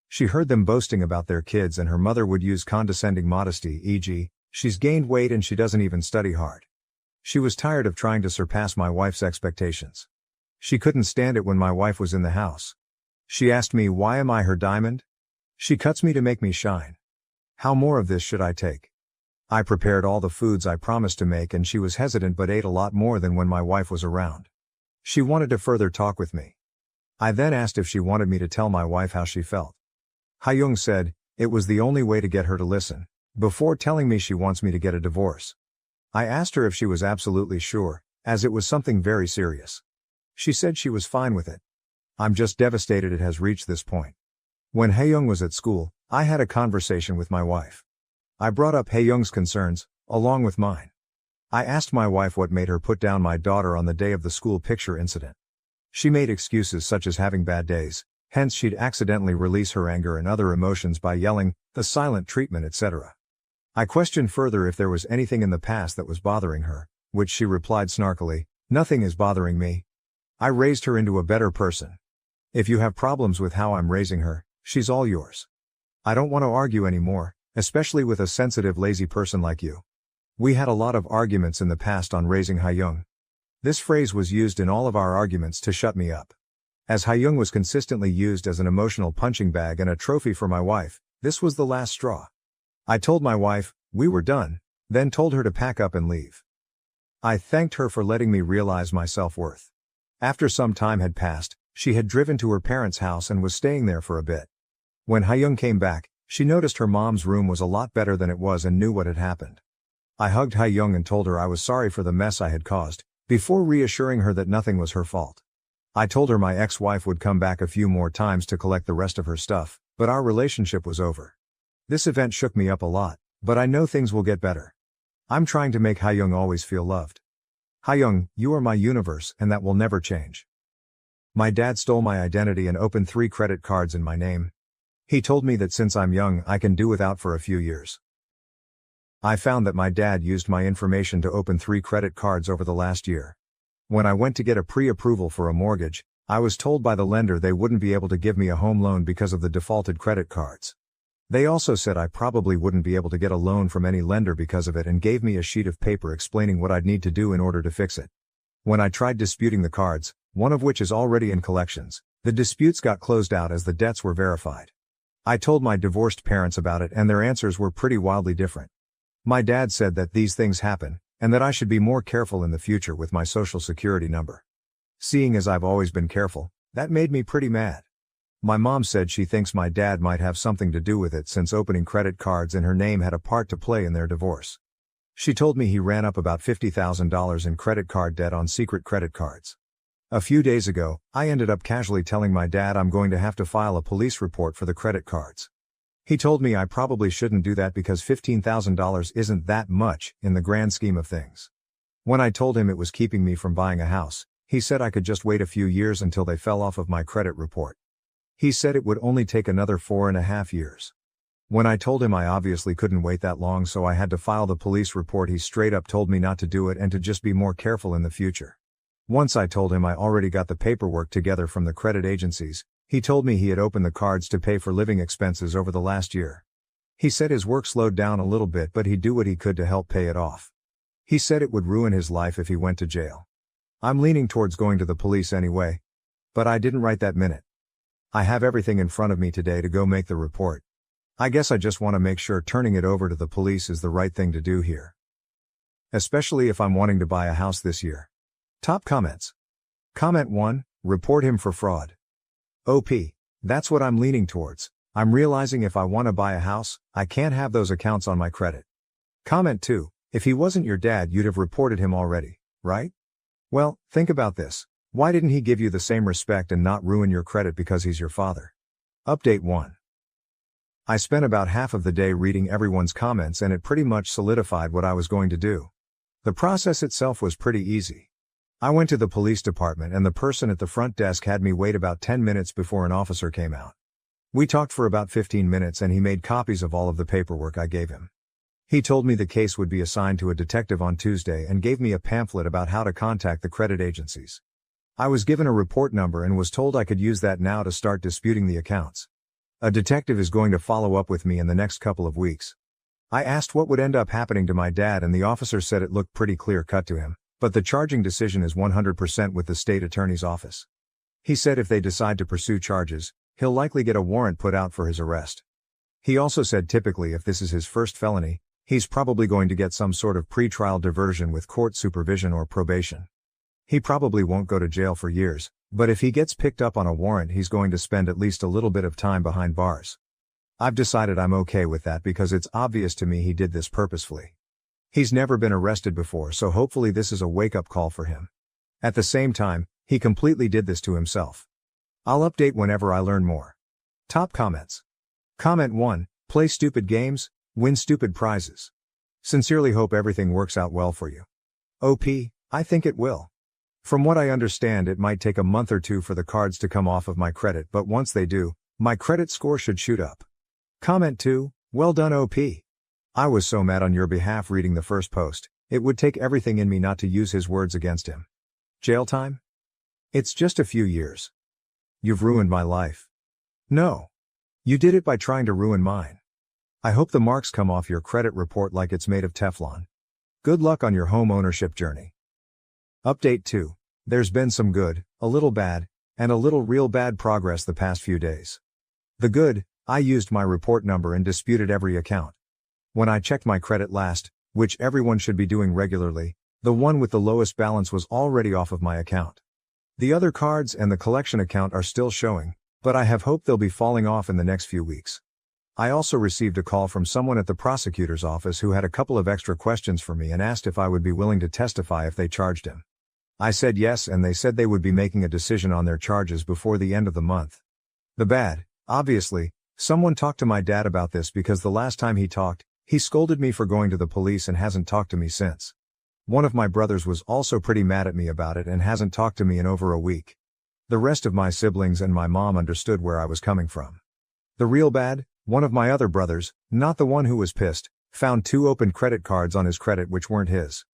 A: She heard them boasting about their kids, and her mother would use condescending modesty, e.g., she's gained weight and she doesn't even study hard. She was tired of trying to surpass my wife's expectations. She couldn't stand it when my wife was in the house. She asked me, why am I her diamond? She cuts me to make me shine. How more of this should I take? I prepared all the foods I promised to make, and she was hesitant but ate a lot more than when my wife was around. She wanted to further talk with me. I then asked if she wanted me to tell my wife how she felt. Hayoung said, it was the only way to get her to listen, before telling me she wants me to get a divorce. I asked her if she was absolutely sure, as it was something very serious. She said she was fine with it. I'm just devastated it has reached this point. When Haeyoung was at school, I had a conversation with my wife. I brought up Haeyoung's concerns, along with mine. I asked my wife what made her put down my daughter on the day of the school picture incident. She made excuses such as having bad days, hence she'd accidentally release her anger and other emotions by yelling, the silent treatment, etc. I questioned further if there was anything in the past that was bothering her, which she replied snarkily, nothing is bothering me. I raised her into a better person. If you have problems with how I'm raising her, she's all yours. I don't want to argue anymore, especially with a sensitive, lazy person like you. We had a lot of arguments in the past on raising Haeyoung. This phrase was used in all of our arguments to shut me up. As Haeyoung was consistently used as an emotional punching bag and a trophy for my wife, this was the last straw. I told my wife, we were done, then told her to pack up and leave. I thanked her for letting me realize my self-worth. After some time had passed, she had driven to her parents' house and was staying there for a bit. When Haeyoung came back, she noticed her mom's room was a lot better than it was and knew what had happened. I hugged Haeyoung and told her I was sorry for the mess I had caused, before reassuring her that nothing was her fault. I told her my ex-wife would come back a few more times to collect the rest of her stuff, but our relationship was over. This event shook me up a lot, but I know things will get better. I'm trying to make Haeyoung always feel loved. Haeyoung, you are my universe and that will never change. My dad stole my identity and opened 3 credit cards in my name. He told me that since I'm young I can do without for a few years. I found that my dad used my information to open 3 credit cards over the last year. When I went to get a pre-approval for a mortgage, I was told by the lender they wouldn't be able to give me a home loan because of the defaulted credit cards. They also said I probably wouldn't be able to get a loan from any lender because of it and gave me a sheet of paper explaining what I'd need to do in order to fix it. When I tried disputing the cards, one of which is already in collections, the disputes got closed out as the debts were verified. I told my divorced parents about it and their answers were pretty wildly different. My dad said that these things happen, and that I should be more careful in the future with my social security number. Seeing as I've always been careful, that made me pretty mad. My mom said she thinks my dad might have something to do with it since opening credit cards in her name had a part to play in their divorce. She told me he ran up about $50,000 in credit card debt on secret credit cards. A few days ago, I ended up casually telling my dad I'm going to have to file a police report for the credit cards. He told me I probably shouldn't do that because $15,000 isn't that much in the grand scheme of things. When I told him it was keeping me from buying a house, he said I could just wait a few years until they fell off of my credit report. He said it would only take another 4.5 years. When I told him I obviously couldn't wait that long so I had to file the police report, he straight up told me not to do it and to just be more careful in the future. Once I told him I already got the paperwork together from the credit agencies, he told me he had opened the cards to pay for living expenses over the last year. He said his work slowed down a little bit but he'd do what he could to help pay it off. He said it would ruin his life if he went to jail. I'm leaning towards going to the police anyway. But I didn't right that minute. I have everything in front of me today to go make the report. I guess I just want to make sure turning it over to the police is the right thing to do here. Especially if I'm wanting to buy a house this year. Top comments. Comment 1, report him for fraud. OP, that's what I'm leaning towards. I'm realizing if I want to buy a house, I can't have those accounts on my credit. Comment 2, if he wasn't your dad you'd have reported him already, right? Well, think about this. Why didn't he give you the same respect and not ruin your credit because he's your father? Update 1. I spent about half of the day reading everyone's comments and it pretty much solidified what I was going to do. The process itself was pretty easy. I went to the police department and the person at the front desk had me wait about 10 minutes before an officer came out. We talked for about 15 minutes and he made copies of all of the paperwork I gave him. He told me the case would be assigned to a detective on Tuesday and gave me a pamphlet about how to contact the credit agencies. I was given a report number and was told I could use that now to start disputing the accounts. A detective is going to follow up with me in the next couple of weeks. I asked what would end up happening to my dad and the officer said it looked pretty clear-cut to him, but the charging decision is 100% with the state attorney's office. He said if they decide to pursue charges, he'll likely get a warrant put out for his arrest. He also said typically if this is his first felony, he's probably going to get some sort of pre-trial diversion with court supervision or probation. He probably won't go to jail for years, but if he gets picked up on a warrant he's going to spend at least a little bit of time behind bars. I've decided I'm okay with that because it's obvious to me he did this purposefully. He's never been arrested before so hopefully this is a wake-up call for him. At the same time, he completely did this to himself. I'll update whenever I learn more. Top comments. Comment 1, play stupid games, win stupid prizes. Sincerely hope everything works out well for you. OP, I think it will. From what I understand, it might take a month or two for the cards to come off of my credit, but once they do, my credit score should shoot up. Comment 2, well done OP. I was so mad on your behalf reading the first post, it would take everything in me not to use his words against him. Jail time? It's just a few years. You've ruined my life. No. You did it by trying to ruin mine. I hope the marks come off your credit report like it's made of Teflon. Good luck on your home ownership journey. Update 2. There's been some good, a little bad, and a little real bad progress the past few days. The good, I used my report number and disputed every account. When I checked my credit last, which everyone should be doing regularly, the one with the lowest balance was already off of my account. The other cards and the collection account are still showing, but I have hope they'll be falling off in the next few weeks. I also received a call from someone at the prosecutor's office who had a couple of extra questions for me and asked if I would be willing to testify if they charged him. I said yes, and they said they would be making a decision on their charges before the end of the month. The bad, obviously, someone talked to my dad about this because the last time he talked, he scolded me for going to the police and hasn't talked to me since. One of my brothers was also pretty mad at me about it and hasn't talked to me in over a week. The rest of my siblings and my mom understood where I was coming from. The real bad, one of my other brothers, not the one who was pissed, found 2 open credit cards on his credit which weren't his.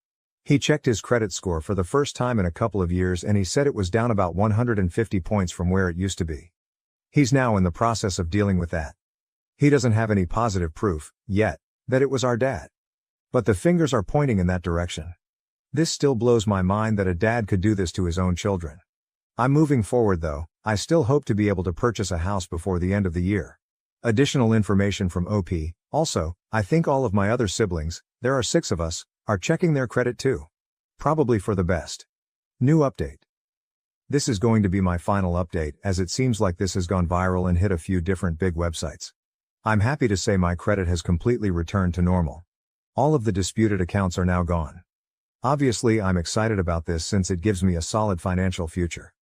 A: He checked his credit score for the first time in a couple of years and he said it was down about 150 points from where it used to be. He's now in the process of dealing with that. He doesn't have any positive proof, yet, that it was our dad. But the fingers are pointing in that direction. This still blows my mind that a dad could do this to his own children. I'm moving forward though, I still hope to be able to purchase a house before the end of the year. Additional information from OP, also, I think all of my other siblings, there are 6 of us, are checking their credit too. Probably for the best. New update. This is going to be my final update as it seems like this has gone viral and hit a few different big websites. I'm happy to say my credit has completely returned to normal. All of the disputed accounts are now gone. Obviously, I'm excited about this since it gives me a solid financial future.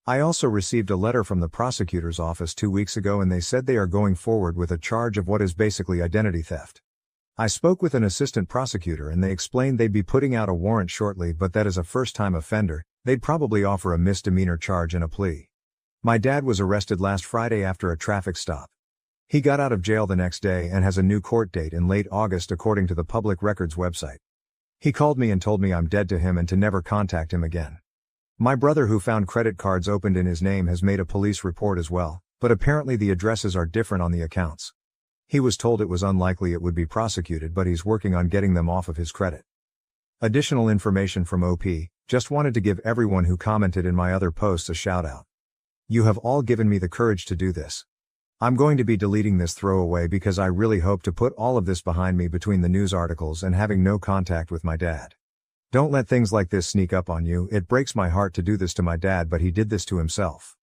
A: I also received a letter from the prosecutor's office 2 weeks ago and they said they are going forward with a charge of what is basically identity theft. I spoke with an assistant prosecutor and they explained they'd be putting out a warrant shortly, but that as a first-time offender, they'd probably offer a misdemeanor charge and a plea. My dad was arrested last Friday after a traffic stop. He got out of jail the next day and has a new court date in late August according to the Public Records website. He called me and told me I'm dead to him and to never contact him again. My brother who found credit cards opened in his name has made a police report as well, but apparently the addresses are different on the accounts. He was told it was unlikely it would be prosecuted, but he's working on getting them off of his credit. Additional information from OP, just wanted to give everyone who commented in my other posts a shout out. You have all given me the courage to do this. I'm going to be deleting this throwaway because I really hope to put all of this behind me between the news articles and having no contact with my dad. Don't let things like this sneak up on you. It breaks my heart to do this to my dad, but he did this to himself.